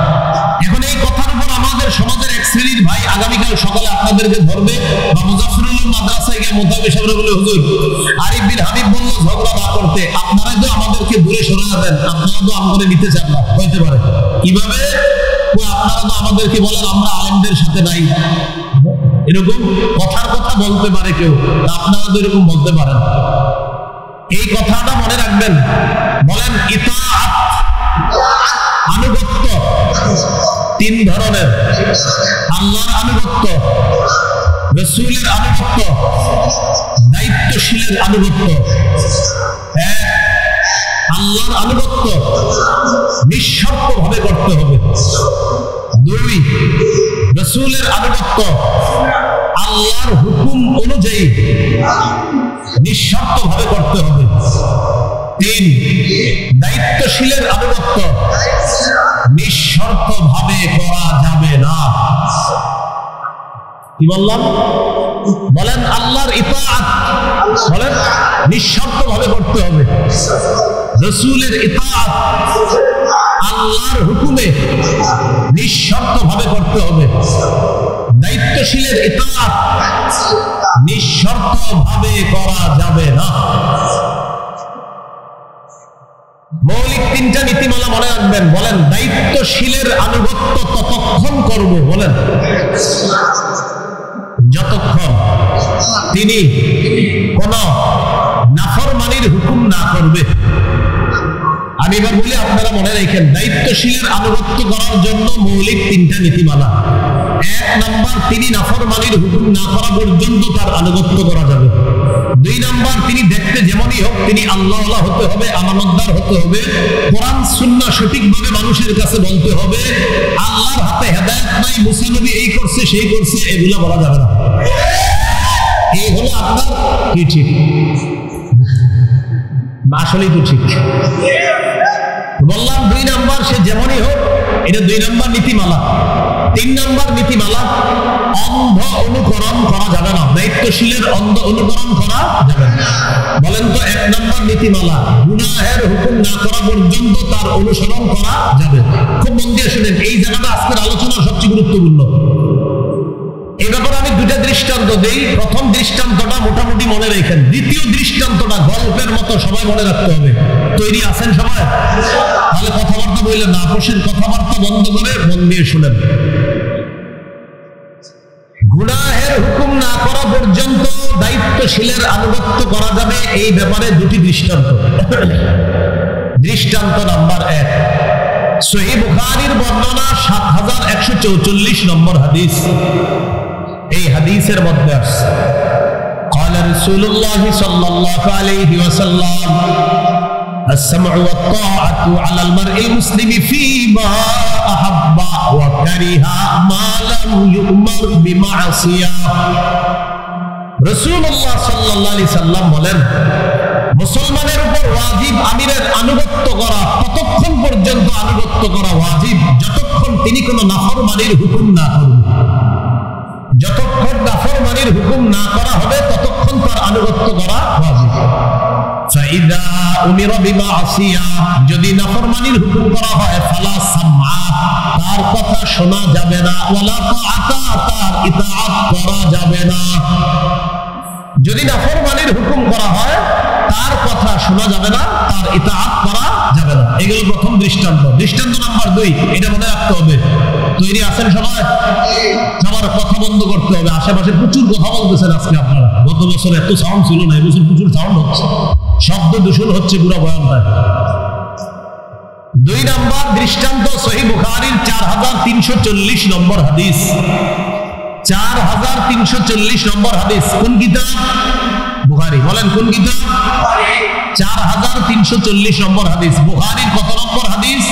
এখন এই কথার উপর আমাদের সমাজের এক শ্রেণীর ভাই আগামীকাল সকালে আপনাদেরকে ধরবে, বা মুজাফফরুল মাদ্রাসায় গিয়ে মোতাবে সাহেব বলে, হুজুর আরিফ বিন হাবিব বলল ঝগড়া না করতে, আপনারা তো আমাদেরকে দূরে সরে যাবেন, আপনারা তো আমাদের নিতে চান না। হইতে পারে কিভাবে? আপনারা তো আমাদেরকে বলেন আমরা আলেমদের সাথে নাই, এরকম কথার কথা বলতে পারে কেউ, আপনারা তো এরকম বলতে পারেন। এই কথাটা মনে রাখবেন। বলেন, ইতাআত আনুগত্য 3 ধরনের। আল্লাহর আনুগত্য, রাসূলের আনুগত্য, দায়িত্বশীলের আনুগত্য। আল্লাহর আনুগত্য নিঃশর্তভাবে করতে হবে। 2, রাসূলের আনুগত্য আল্লাহর হুকুম অনুযায়ী নিঃশর্তভাবে করতে হবে। 3, দায়িত্বশীলের আনুগত্য নিঃশর্তভাবে করা যাবে না। কি বললাম? বলেন, আল্লাহর ইতাআত বলেন নিঃশর্তভাবে করতে হবে। রাসূলের ইতাআত আল্লাহর হুকুমে নিঃশর্তভাবে করতে হবে। দায়িত্বশীলের ইতাআত নিঃশর্তভাবে করা যাবে না। মৌলিক 3টা নীতিমালা মনে রাখবেন। বলেন, দায়িত্বশীলের আনুগত্য ততক্ষণ করব, বলেন যতক্ষণ তিনি কোন নাফরমানির হুকুম না করবে। আমি এবার বলি, আপনারা মনে রাখেন, দায়িত্বশীলের আনুগত্য করার জন্য মৌলিক 3টা নীতিমালা। 1 নাম্বার, তিনি নাফরমানির হুকুম না করা পর্যন্ত তার আনুগত্য করা যাবে। 2 নাম্বার, তিনি দেখতে যেমনই হোক তিনি আল্লাহওয়ালা হতে হবে, আমানতদার হতে হবে, কোরআন সুন্নাহ সঠিকভাবে মানুষের কাছে বলতে হবে। আল্লাহর হাতে হেদায়েত নাই, মুসা নবী এই করছে সেই করছে, এগুলা বলা যাবে না। এই হলো আপনার কি ঠিক? আসলেই তো ঠিক বললাম। 2 নাম্বার, সে যেমনই হোক, এটা 2 নাম্বার নীতিমালা। 3 নাম্বার নীতিমালা, অন্ধ অনুকরণ করা যাবে না। দায়িত্বশীলের অন্ধ অনুকরণ করা যাবে না। বলেন তো 1 নাম্বার নীতিমালা, গুনাহের হুকুম না করা পর্যন্ত তার অনুসরণ করা যাবে। খুব মন দিয়ে শুনেন, এই জায়গাটা আজকের আলোচনার সবচেয়ে গুরুত্বপূর্ণ। এই ব্যাপারে আমি 2টা দৃষ্টান্ত দেই। প্রথম দৃষ্টান্তটা মোটামুটি মনে রাখেন, দ্বিতীয় দৃষ্টান্তটা গল্পের মতো সবাই মনে রাখতে হবে। তৈরি আছেন সবাই? তাহলে কথাবার্তা বললেন না, আপোষের কথাবার্তা বন্ধ করে মন দিয়ে শুনেন। গুনাহের হুকুম না করা পর্যন্ত দায়িত্বশীলের আনুগত্য করা যাবে, এই ব্যাপারে 2টি দৃষ্টান্ত। দৃষ্টান্ত নাম্বার 1, সহিহ বুখারীর বর্ণনা 7144 নম্বর হাদিস। এই হাদিসের মধ্যে আছে, قال رسول الله صلى الله عليه وسلم السمع والطاعة على المرء المسلم فيما أحب وكره ما لم يؤمر بمعصية। রাসূলুল্লাহ সাল্লাল্লাহু আলাইহি সাল্লাম বলেন, মুসলমানের উপর ওয়াজিব আমিরের আনুগত্য করা, ততক্ষণ পর্যন্ত আনুগত্য করা ওয়াজিব যতক্ষণ তিনি কোনো নাফরমানির হুকুম না করবেন। যতক্ষণ নাফরমানির হুকুম না করা হবে ততক্ষণ তার আনুগত্য করা ওয়াজিব। ফাইদা উমিরা বিমাসিয়া, যদি নাফরমানির হুকুম করা হয়, ফালা সামআ, তার কথা শোনা যাবে না, ওয়ালা তাআতা, তার ইতাআত করা যাবে না। যদি নাফরমানির হুকুম করা হয় তার কথা শোনা যাবে না, তার ইতাআত করা যাবে না। এগুলো প্রথম দৃষ্টান্ত। দৃষ্টান্ত নাম্বার 2, এটা মনে রাখতে হবে। তৈরি আছেন সবাই? সবার কথা বন্ধ করতে হবে। আশেপাশে প্রচুর কথা বলতেছেন আজকে আপনারা। গত বছর এত সাউন্ড ছিল না, এবছর প্রচুর সাউন্ড হচ্ছে, শব্দ দূষণ হচ্ছে পুরো বয়ানটা। 2 নাম্বার দৃষ্টান্ত সহিহ বুখারীর 4340 নম্বর হাদিস। 4340 নম্বর হাদিস কোন কিতাব? বুখারী। বলেন কোন কিতাব? 4340 নম্বর হাদিস। বুখারীর কত নম্বর হাদিস?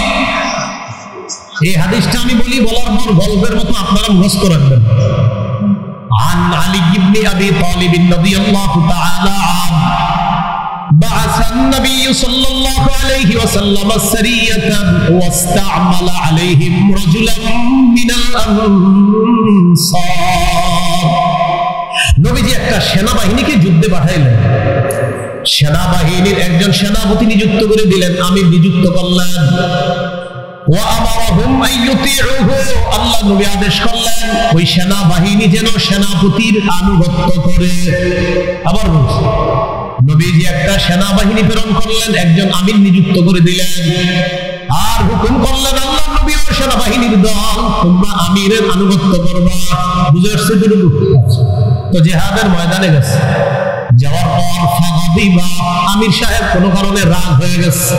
এই হাদিসটা আমি বলি, বলার পর গল্পের মতো আপনারা মুখস্থ রাখবেন। عن علي بن ابي طالب رضي الله تعالى عنه بعث النبي صلى الله عليه وسلم سرية واستعمل عليهم رجلا من الأنصار। নবীজি একটা সেনাবাহিনীকে যুদ্ধে পাঠাইলেন। সেনাবাহিনীর একজন সেনাপতি নিযুক্ত করে দিলেন, আমির নিযুক্ত করলেন। আল্লাহ নবী আদেশ করলেন ওই সেনাবাহিনী যেন সেনাপতির আনুগত্য করে। আবার বলছি, নবীজি একটা সেনাবাহিনী প্রেরণ করলেন, একজন আমির নিযুক্ত করে দিলেন, আর হুকুম করলেন আল্লাহ নবী ও সেনাবাহিনীর দল, তোমরা আমিরের আনুগত্য করবা। বুঝে আসছে? তো জিহাদের ময়দানে গেছে, যাওয়ার পর ফাগাদিবা, আমির সাহেব কোন কারণে রাগ হয়ে গেছে।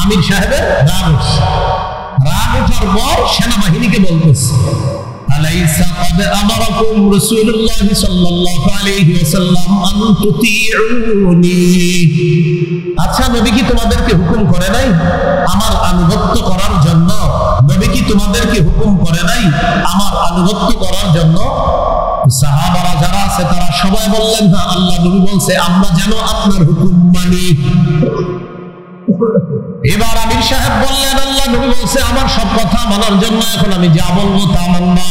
আমির সাহেবের রাগ হচ্ছে। রাগ ওঠার পর সেনাবাহিনীকে বলতেছে, আলাইসা ক্বাদ আমারাকুম রাসূলুল্লাহ সাল্লাল্লাহু আলাইহি ওয়াসাল্লাম আন তুতিউনি। আচ্ছা, নবী কি তোমাদেরকে হুকুম করে নাই আমার আনুগত্য করার জন্য? নবী কি তোমাদেরকে হুকুম করে নাই আমার আনুগত্য করার জন্য? সাহাবারা যারা আছে তারা সবাই বললেন, না, আল্লাহ নবী বলছে আমরা যেন আপনার হুকুম মানি। এবার আমির সাহেব বললেন, আল্লাহ নবী বলছে আমার সব কথা মানার জন্য, এখন আমি যা বলবো তা মানবা।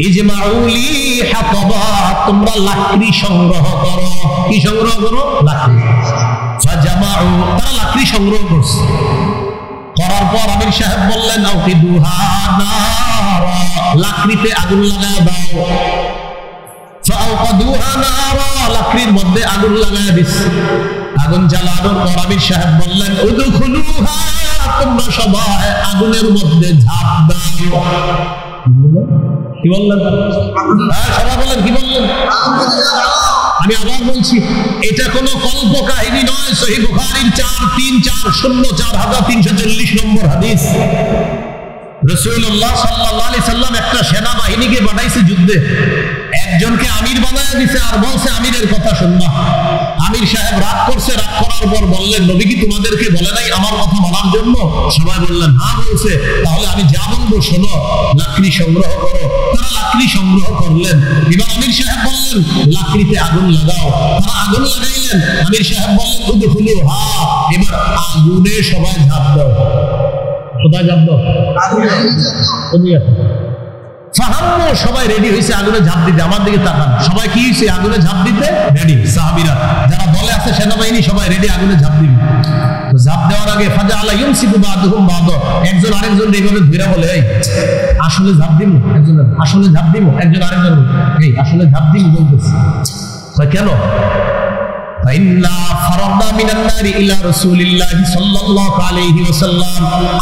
ইজমাউলি হাতাবা, তোমরা লাকড়ি সংগ্রহ করো। কি সংগ্রহ করো? লাকড়ি। ফাজামাউ, তারা লাকড়ি সংগ্রহ করছে। করার পর আমির সাহেব বললেন, আউকিদুহা নারা, লাকড়িতে আগুন লাগায় দাও। ফাআউকাদুহা নারা, লাকড়ির মধ্যে আগুন লাগায় দিছে। আগুন জ্বালানোর পর আমির সাহেব বললেন, উদখুলুহা, তোমরা সবাই আগুনের মধ্যে ঝাঁপ দাও। কি বললেন? সবাই বলেন কি বললেন? আমি আবার বলছি, এটা কোনো কল্প কাহিনী নয়। সহিহ বুখারীর 4340 নম্বর হাদিস। রাসূলুল্লাহ সাল্লাল্লাহু আলাইহি সাল্লাম একটা সেনাবাহিনীকে পাঠাইছে যুদ্ধে, একজনকে আমির বানায় দিয়েছে আর বলছে আমিরের কথা শুনবা। আমির সাহেব রাগ করছে। রাগ করার পর বললেন, নবী কি তোমাদেরকে বলে নাই আমার কথা মানার জন্য? সবাই বললেন হ্যাঁ বলছে। তাহলে আমি যা বলবো শোনো, লাকড়ি সংগ্রহ করো। তারা লাকড়ি সংগ্রহ করলেন। এবার আমির সাহেব বললেন, লাকড়িতে আগুন লাগাও। তারা আগুন লাগাইলেন। আমির সাহেব বললেন, উদখুলুহা, এবার আগুনে সবাই ঝাঁপ দাও। কোথায় ঝাঁপ দাও? ফাহাম্মু, সবাই রেডি হয়েছে আগুনে ঝাঁপ দিতে। আমার দিকে তাকান, সবাই কি হয়েছে? আগুনে ঝাঁপ দিতে রেডি। সাহাবীরা যারা দলে আছে, সেনাবাহিনী সবাই রেডি আগুনে ঝাঁপ দিবে। ঝাঁপ দেওয়ার আগে ফাজাআলা ইউমসিকু বা'দুহুম বা'দা, একজন আরেকজন এইভাবে ধরে বলে, এই আসলে ঝাঁপ দিব। একজন আসলে ঝাঁপ দিব। একজন আরেকজন এই আসলে ঝাঁপ দিব বলতেছে। কেন?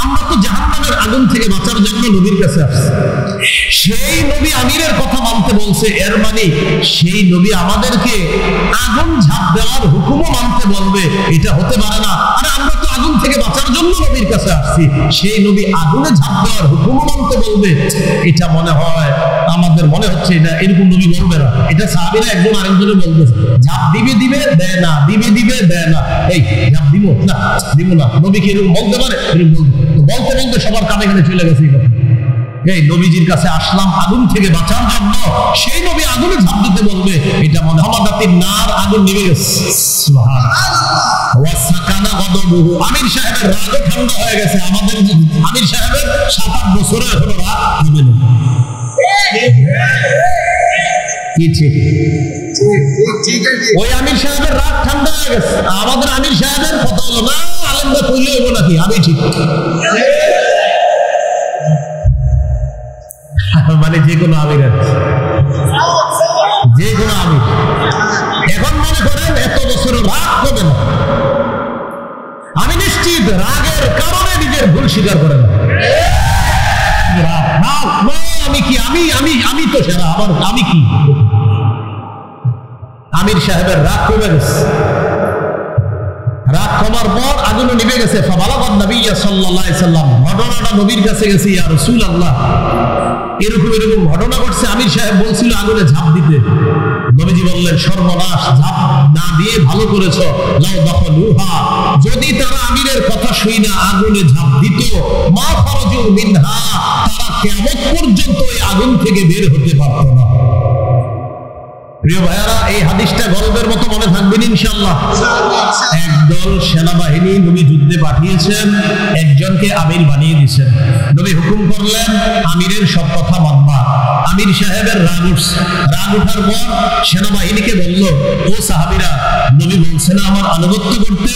আমরা তো জাহান্নামের আগুন থেকে বাঁচার জন্য নবীর কাছে আসছি। সেই নবী আমিরের কথা মানতে বলছে, এর মানে সেই নবী আমাদেরকে আগুন ঝাঁপ দেওয়ার হুকুমও মানতে বলবে? এটা হতে পারে না। আরে আমরা তো আগুন থেকে বাঁচার জন্য নবীর কাছে আসছি, সেই নবী আগুনে ঝাঁপ দেওয়ার হুকুমও মানতে বলবে? এটা মনে হয়, আমাদের মনে হচ্ছে এটা এরকম নবী বলবে না। এটা সাহাবীরা একজন আরেকজনে বলতেছে, ঝাঁপ দিবে দিবে দেয় না, দিবে দিবে দেয় না। এই ঝাঁপ দিব না, দিব না। নবী কি এরকম বলতে পারে? এরকম বলতে বলতে সবার কানে কানে চলে গেছে। এই নবীজির কাছে আসলাম আগুন থেকে বাঁচার জন্য, সেই নবী আগুনে ঝাঁপ দিতে বলবে? এটা মনে হয় নার আগুন নিভে গেছে। আমির সাহেবের রাগও ঠান্ডা হয়ে গেছে। আমাদের আমির সাহেবের 7-8 বছরে এখনো রাগ কমে না। কি ঠিক? ওই আমির সাহেবের রাগ ঠান্ডা হয়ে গেছে। আমাদের আমির সাহেবের কথা হলো না, আলেমরা কইলে হইব নাকি আমি ঠিক, মানে যে কোনো আমির, যে কোনো আমির। এখন মনে করেন এত বছর রাগ কমে না, আমি নিশ্চিত রাগের কারণে নিজের ভুল স্বীকার করে না। আমি কি, আমি তো সেরা, আবার আমি কি? আমির সাহেবের রাগ কমে গেছে। রাগ কমার পর আগুন নিভে গেছে। ফাবালাগান নবী সাল্লাল্লাহু আলাইহি সাল্লাম, ঘটনাটা নবীর কাছে গেছে, ইয়া রাসূলুল্লাহ এরকম এরকম ঘটনা ঘটছে। আমির সাহেব বলছিল আগুনে ঝাঁপ দিতে। নবীজি বললেন, সর্বনাশ, ঝাঁপ না দিয়ে ভালো করেছ। লাউ দাখালুহা, যদি তারা আমিরের কথা শুই না আগুনে ঝাঁপ দিত, মা খারাজু মিনহা, তারা কিয়ামত পর্যন্ত এই আগুন থেকে বের হতে পারত না। প্রিয় ভাইয়ারা, এই হাদিসটা গর্বের মতো মনে থাকবেন ইনশাআল্লাহ। একদল সেনাবাহিনী নবী যুদ্ধে পাঠিয়েছেন, একজনকে আমির বানিয়ে দিয়েছেন। নবী হুকুম করলেন আমিরের সব কথা মানবা। আমির সাহেবের রাগ উঠছে। রাগ উঠার পর সেনাবাহিনীকে বলল, ও সাহাবীরা, নবী বলছে না আমার আনুগত্য করতে?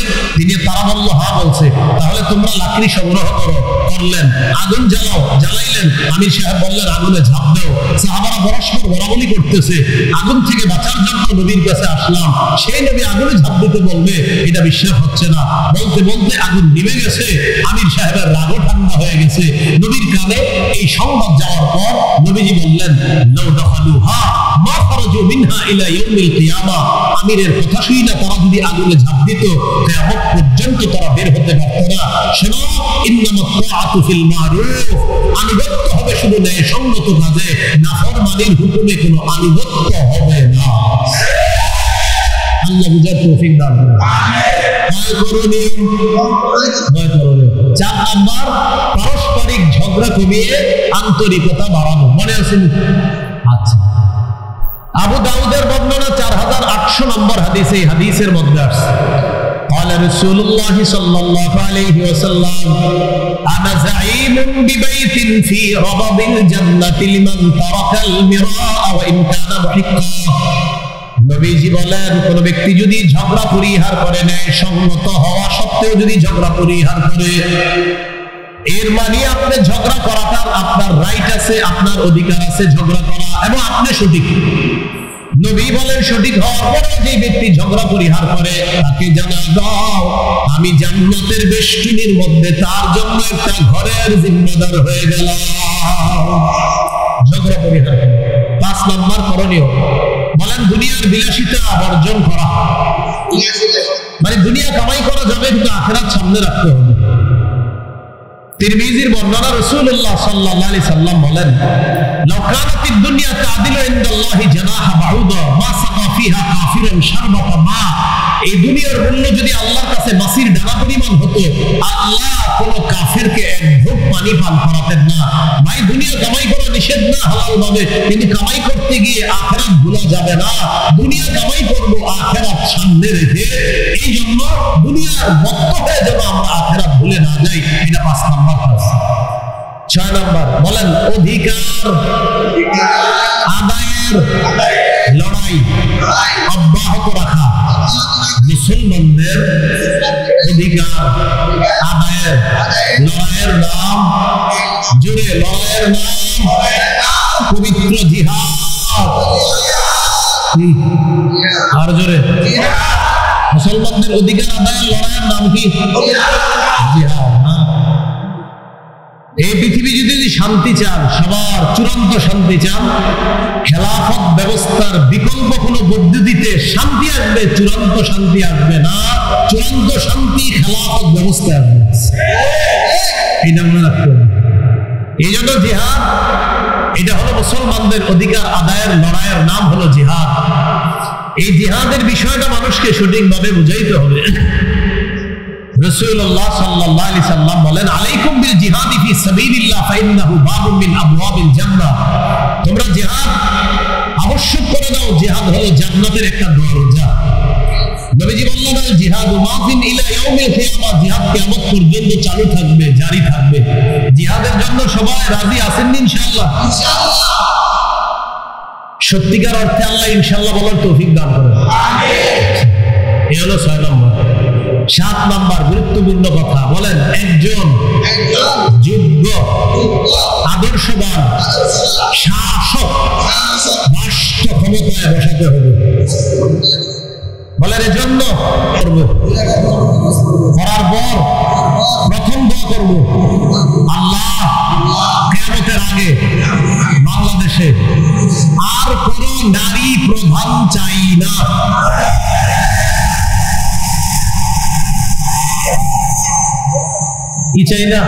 তারা বলল, হ্যাঁ বলছে। তাহলে তোমরা লাকড়ি সংগ্রহ করো। করলেন, আগুন জ্বালাও। জ্বালাইলেন। আমির সাহেব বললেন আগুনে ঝাঁপ দাও। সাহাবারা পরস্পর বলাবলি করতেছে। আগুন থেকে বাঁচার জন্য নবীর কাছে আসলাম। সেই নবী আগুনে ঝাঁপ দিতে বলবে, এটা বিশ্বাস হচ্ছে না। বলতে বলতে আগুন নিভে গেছে। আমির সাহেবের রাগও ঠান্ডা হয়ে গেছে। নবীর কানে এই সংবাদ যাওয়ার পর নবীজি বললেন, লাউ দাখালুহা মা খারাজু মিনহা ইলা ইয়াউমিল কিয়ামাহ, আমিরের কথা শুই না তারা যদি আগুনে ঝাঁপ দিত, কিয়ামত পর্যন্ত তারা বের হতে পারত না। শোনো, ইন্নামাত তাআতু ফিল মারুফ, আনুগত্য হবে শুধু ন্যায়সঙ্গত কাজে, নাফরমানির হুকুমে কোনো আনুগত্য হবে না। আল্লাহ বুঝার তৌফিক দান করুন। চার নাম্বার, পারস্পরিক ঝগড়া কমিয়ে আন্তরিকতা বাড়ানো। মনে আছে? আচ্ছা, আবু দাউদের বর্ণনা 4800 নম্বর হাদিস। এই হাদিসের মধ্যে আসছে, قال رسول الله صلى الله عليه وسلم أنا زعيم ببيت في ربض الجنة لمن ترك المراء وإن كان محقا। নবীজি বলেন, কোন ব্যক্তি যদি ঝগড়া পরিহার করে নেয়, সম্মত হওয়া সত্ত্বেও যদি ঝগড়া পরিহার করে, এর মানে আপনি ঝগড়া করাটার আপনার রাইট আছে, আপনার অধিকার আছে ঝগড়া করা, এবং আপনি সঠিক। নবী বলেন, সঠিক হওয়ার পরে যে ব্যক্তি ঝগড়া পরিহার করে, তাকে জানা দাও আমি জান্নাতের বেষ্টনীর মধ্যে তার জন্য একটা ঘরের জিম্মাদার হয়ে গেলাম। ঝগড়া পরিহার। 5 নম্বর করণীয়, বলেন দুনিয়ার বিলাসিতা বর্জন করা। মানে দুনিয়া কামাই করা যাবে, কিন্তু আখিরাত সামনে রাখতে হবে। তিরমিজির বর্ণনা, রাসূলুল্লাহ সাল্লাল্লাহু আলাইহি সাল্লাম বলেন, লাউ কানাতিদ দুনিয়া তা'দিলু ইনদাল্লাহি জানাহা বাউদা মা সাকা ফিহা কাফিরুন শারবাতা মা। এই দুনিয়ার মূল্য যদি আল্লাহর কাছে মাছির ডানা পরিমাণ হতো, আল্লাহ কোন কাফেরকে এক ঢোক পানি পান করাতেন না। ভাই, দুনিয়া কামাই করা নিষেধ না হালাল ভাবে, কিন্তু কামাই করতে গিয়ে আখিরাত ভুলা যাবে না। দুনিয়া কামাই করব, আখিরাত সামনে রেখে। এই জন্য দুনিয়ার ভক্ত হয়ে যেন আমরা আখিরাত ভুলে না যাই। এটা 5 নম্বর কাজ। 6 নম্বর, বলেন অধিকার আদায়ের লড়াই অব্যাহত রাখা। মুসলমানদের অধিকার আদায়ের লড়াইয়ের নাম, জুড়ে লড়াইয়ের নাম পবিত্র জিহাদ। আর জোরে, মুসলমানদের অধিকার আদায়ের লড়াইয়ের নাম কি? জিহাদ। এই পৃথিবী যদি শান্তি চান, সবার চূড়ান্ত শান্তি চান, খেলাফত ব্যবস্থার বিকল্প কোন পদ্ধতিতে শান্তি আসবে, চূড়ান্ত শান্তি আসবে না। চূড়ান্ত শান্তি খেলাফত ব্যবস্থা আসবে। এটা মনে রাখতে হবে। এই জন্য জিহাদ, এটা হলো মুসলমানদের অধিকার আদায়ের লড়াইয়ের নাম হলো জিহাদ। এই জিহাদের বিষয়টা মানুষকে সঠিকভাবে বুঝাইতে হবে। রাসূলুল্লাহ সাল্লাল্লাহু আলাইহি সাল্লাম বলেন, আলাইকুম বিল জিহাদি ফি সাবিলিল্লাহ ফাইন্নাহু বাবুম মিন আবওয়াবিল জান্নাহ। তোমরা জিহাদ আবশ্যক করে দাও, জিহাদ হলো জান্নাতের একটা দরজা। নবীজি বললেন, আল জিহাদু মাযিন ইলা ইয়াউমিল কিয়ামাহ, জিহাদ কিয়ামত পর্যন্ত চালু থাকবে, জারি থাকবে। জিহাদের জন্য সবাই রাজি আছেন ইনশাআল্লাহ? ইনশাআল্লাহ। সত্যিকার অর্থে আল্লাহ ইনশাআল্লাহ বলার তৌফিক দান করেন। এই হলো 6 নম্বর। 7 নম্বর গুরুত্বপূর্ণ কথা বলেন, একজন যোগ্য আদর্শবান শাসক রাষ্ট্র ক্ষমতায় বসাতে হবে। বলেন এজন্য করব, করার পর প্রথম দোয়া করব, আল্লাহ কিয়ামতের আগে বাংলাদেশে আর কোন নারী প্রধান চাই না। কি চাই না?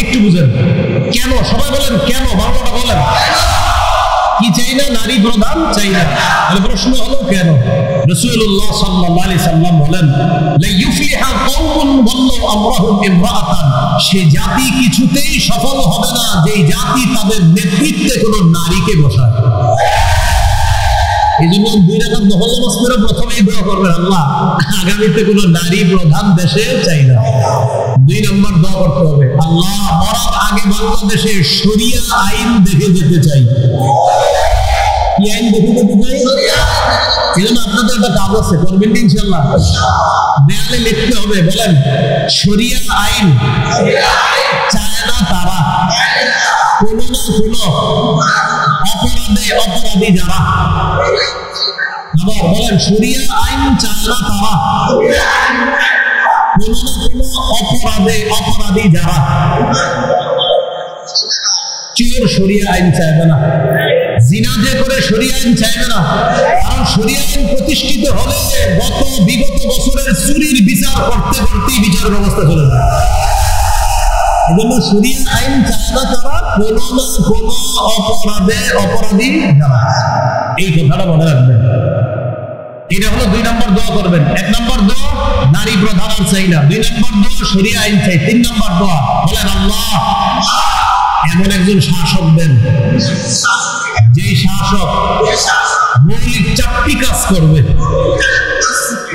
একটু বুঝেন কেন, সবাই বলেন কেন, বাংলাটা বলেন। কি চাই না? নারী প্রধান চাই না। প্রশ্ন হলো কেন? রাসূলুল্লাহ সাল্লাল্লাহু আলাইহি সাল্লাম বলেন, লা ইউফলিহা কওমুন ওয়াল্লাহু আমরাহুম ইমরাআতান, সে জাতি কিছুতেই সফল হবে না যে জাতি তাদের নেতৃত্বে কোনো নারীকে বসায়। এই জন্য 2 রাকাত নফল নামাজ পড়ে প্রথমেই দোয়া করবেন, আল্লাহ আগামীতে কোনো নারী প্রধান দেশে চাই না। 2 নম্বর দোয়া করতে হবে, আল্লাহ মরার আগে বাংলাদেশে শরিয়া আইন দেখে যেতে চাই। কি আইন দেখে যেতে চাই? এই জন্য আপনাদের একটা কাজ আছে, করবেন ইনশাআল্লাহ। দেয়ালে লিখতে হবে, বলেন শরিয়া আইন চায় না তারা, কোন না কোন অপরাধী যারা। আবার বলেন শরিয়া আইন চায় না তারা, কোন না কোন অপরাধী যারা। চোর শরিয়া আইন চাইবে না, জিনা যে করে শরিয়া আইন চাইবে না, কারণ শরিয়া আইন প্রতিষ্ঠিত হলে বিগত বছরের চুরির বিচার করতে করতেই বিচার ব্যবস্থা চলে যায়। এজন্য শরিয়া আইন চায় না তারা, কোন না কোন অপরাধী যারা। এই কথাটা মনে রাখবেন। এটা হলো 2 নম্বর দোয়া করবেন। 1 নম্বর দোয়া নারী প্রধান আর চাই না, 2 নম্বর দোয়া শরিয়া আইন চাই, 3 নম্বর দোয়া বলেন আল্লাহ এমন একজন শাসক দেন যে শাসক মৌলিক 4টি কাজ করবে,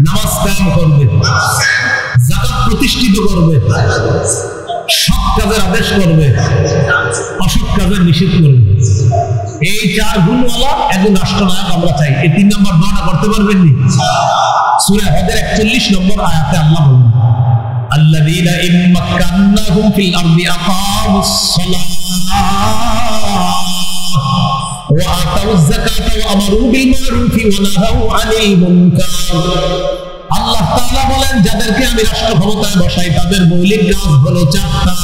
নামাজ কায়েম করবে, যাকাত প্রতিষ্ঠিত করবে, সৎ কাজের আদেশ করবে, অসৎ কাজের নিষেধ করবে। এই 4 গুণওয়ালা একজন রাষ্ট্রনায়ক আমরা চাই। এই 3 নম্বর দোয়াটা করতে পারবেন নি? সূরা হজের 41 নম্বর আয়াতে আল্লাহ বলেন, আল্লাযীনা ইম্মাক্কান্নাহুম ফিল আরদি আকামুস সালাহ ওয়া আতাউয যাকাতা ওয়া আমারু বিল মারুফি ওয়া নাহাউ আনিল মুনকার। আল্লাহ তাআলা বলেন যাদেরকে আমি রাষ্ট্র ক্ষমতায় বসাই তাদের মৌলিক কাজ হলো 4টা।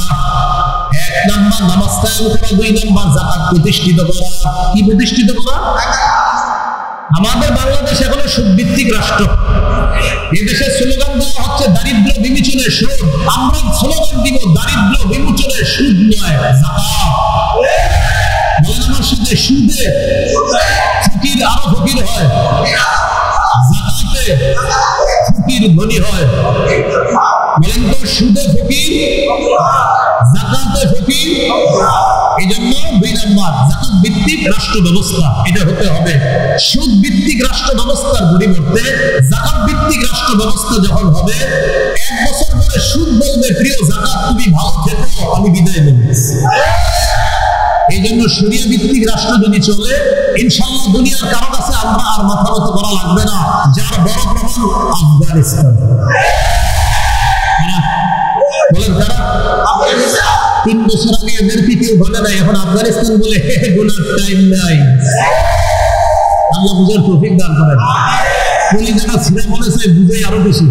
1 নম্বর নামাজ কায়েম করা, 2 নম্বর যাকাত প্রতিষ্ঠিত করা। কি প্রতিষ্ঠিত করা? আমাদের বাংলাদেশ এখনো সুদ ভিত্তিক রাষ্ট্র। এদেশের স্লোগান দেওয়া হচ্ছে দারিদ্র বিমোচনের সুদ। আমরা স্লোগান দিব দারিদ্র বিমোচনের সুদ নয়, যাকাত। বলেন আমার সাথে, সুদে ফকির আরো ফকির হয়, যাকাতে ফকির ধনী হয়। বলেন তো, সুদে ফকির, যাকাতে ফকির। এই জন্য 2 নম্বর যাকাত ভিত্তিক রাষ্ট্র ব্যবস্থা এটা হতে হবে। সুদ ভিত্তিক রাষ্ট্র ব্যবস্থার পরিবর্তে যাকাত ভিত্তিক রাষ্ট্র ব্যবস্থা যখন হবে, 1 বছর পরে সুদ বলবে প্রিয় যাকাত তুমি ভালো থেকো, আমি বিদায় নেব। এই জন্য শরিয়া ভিত্তিক রাষ্ট্র যদি চলে, ইনশাআল্লাহ দুনিয়ার কারো কাছে আমরা আর মাথা নত করা লাগবে না। যার বড় প্রমাণ আফগানিস্তান। বলেন কারা? 3 বছর আগে এদেরকে কেউ বলে নাই, এখন আফগানিস্তান বলে গোনার টাইম নাই। আল্লাহ বুঝার তৌফিক দান করেন। কলিজাটা ছিঁড়ে মনে চাই বুঝে আরো বেশি,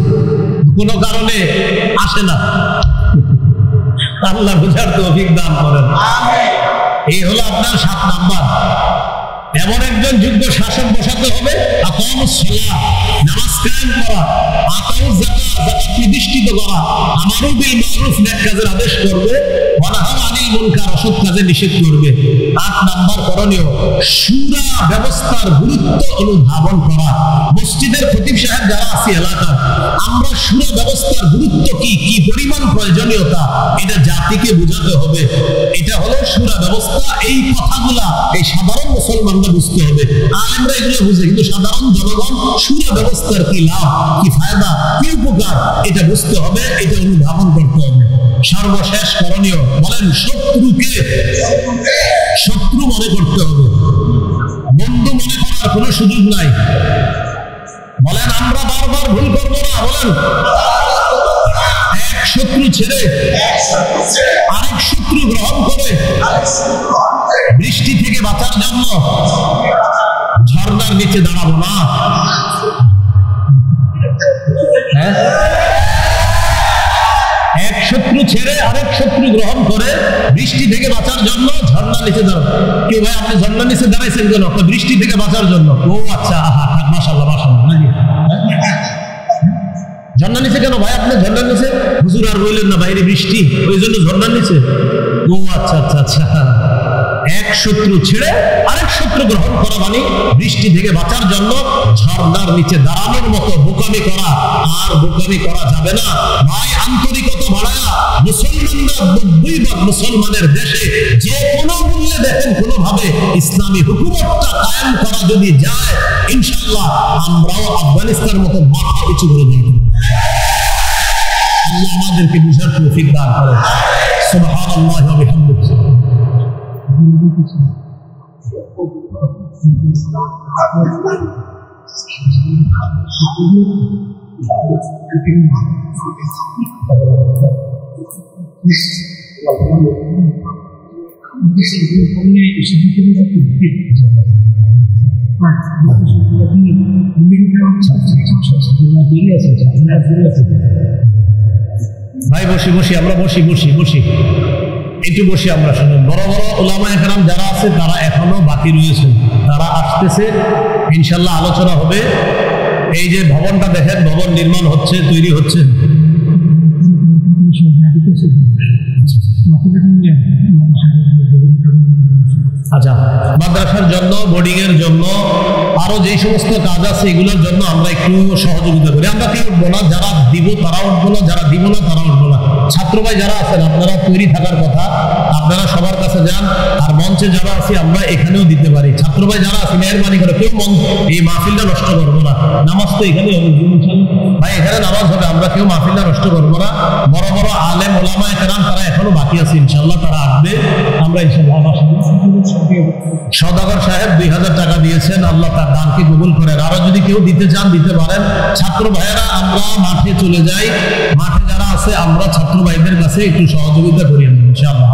কোনো কারণে আসে না। আল্লাহ বুঝার তৌফিক দান করেন। এই হলো আপনার 7 নাম্বার। এমন একজন যোগ্য শাসক বসাতে হবে, আকামুস সালাহ নামাজ কায়েম করা, আতাউয যাকাত যাকাত প্রতিষ্ঠিত করা, আমারু বিল মারুফ নেক কাজের আদেশ করবে, ওয়া নাহা আনিল মুনকার অসৎ কাজে নিষেধ করবে। 8 নাম্বার করণীয় শুরা ব্যবস্থার গুরুত্ব অনুধাবন করা। মসজিদের খতিব সাহেব যারা আছে এলাকার, আমরা শুরা ব্যবস্থার গুরুত্ব কি কি পরিমাণ প্রয়োজনীয়তা এটা জাতিকে বোঝাতে হবে। এটা হলো শুরা ব্যবস্থা। এই কথাগুলা এই সাধারণ মুসলমানরা বুঝতে হবে। আলেমরা এগুলো বুঝে, কিন্তু সাধারণ জনগণ শুরা ব্যবস্থার কি লাভ, কি ফায়দা, কি উপকার এটা বুঝতে হবে, এটা অনুধাবন করতে হবে। সর্বশেষ করণীয় বলেন শত্রুকে শত্রু মনে করতে হবে, বন্ধু মনে করার কোনো সুযোগ নাই। বলেন আমরা বারবার ভুল করবো না। বলেন এক শত্রু ছেড়ে আরেক শত্রু গ্রহণ করে বৃষ্টি থেকে বাঁচার জন্য ঝর্ণার নিচে দাঁড়াবো না। হ্যাঁ, এক শত্রু ছেড়ে আরেক শত্রু গ্রহণ করে বৃষ্টি থেকে বাঁচার জন্য ঝর্ণার নিচে দাঁড়াবো। কেউ ভাই আপনি ঝর্ণার নিচে দাঁড়াইছেন কেন? বৃষ্টি থেকে বাঁচার জন্য। ও আচ্ছা, মাশাআল্লাহ মাশাআল্লাহ। ঝর্ণার নিচে কেন ভাই আপনি? ঝর্ণার নিচে হুজুর আর বললেন না বাইরে বৃষ্টি, ওই জন্য ঝর্ণার নিচে। ও আচ্ছা আচ্ছা আচ্ছা। এক শত্রু ছেড়ে আরেক শত্রু গ্রহণ করা মানে বৃষ্টি থেকে বাঁচার জন্য ঝর্ণার নিচে দাঁড়ানোর মতো বোকামি করা। আর বোকামি করা যাবে না ভাই। আন্তরিকতা বাড়ায়া মুসলমানরা 90 ভাগ মুসলমানের দেশে যে কোনো মূল্যে দেখেন কোনোভাবে ইসলামী হুকুমতটা কায়েম করা যদি যায়, ইনশাআল্লাহ আমরাও আফগানিস্তানের মতো মাথা কিছু করে দেব। আল্লাহ আমাদেরকে বুঝার তৌফিক দান করেন। সুবহানাল্লাহি ওয়া বিহামদিহি। ভাই বসি বসি আমরা বসি বসি বসি একটু বসি আমরা শুনুন। বড় বড় উলামায়ে কেরাম যারা আছে তারা এখনো বাকি রয়েছেন, তারা আসতেছে, ইনশাল্লাহ আলোচনা হবে। এই যে ভবনটা দেখেন, ভবন নির্মাণ হচ্ছে, তৈরি হচ্ছে। আচ্ছা, মাদ্রাসার জন্য, বোর্ডিং এর জন্য, আরো যে সমস্ত কাজ আছে এগুলোর জন্য আমরা একটু সহযোগিতা করি। আমরা কেউ উঠবো না, যারা দিব তারা উঠবো না, যারা দিব না তারা উঠবো না। ছাত্র ভাই যারা আছেন আপনারা তৈরি থাকার কথা, আপনারা সবার কাছে যান। আর মঞ্চে যারা আছি আমরা এখানেও দিতে পারি। ছাত্র ভাই যারা আছে মেহরবানি করে কেউ এই মাহফিলটা নষ্ট করবো না। নামাজ তো এখানে হবে ভাই, এখানে নামাজ হবে, আমরা কেউ মাহফিলটা নষ্ট করবো না। বড় বড় আলেম ওলামায়ে কেরাম তারা এখনো বাকি আছে, ইনশাল্লাহ তারা আসবে। আমরা ইনশাল্লাহ সওদাগর সাহেব 2000 টাকা দিয়েছেন, আল্লাহ তার দানকে কবুল করেন। আরো যদি কেউ দিতে চান দিতে পারেন। ছাত্র ভাইয়েরা আমরা মাঠে চলে যাই, মাঠে যারা আছে আমরা ছাত্র ভাইদের কাছে একটু সহযোগিতা করি ইনশাআল্লাহ।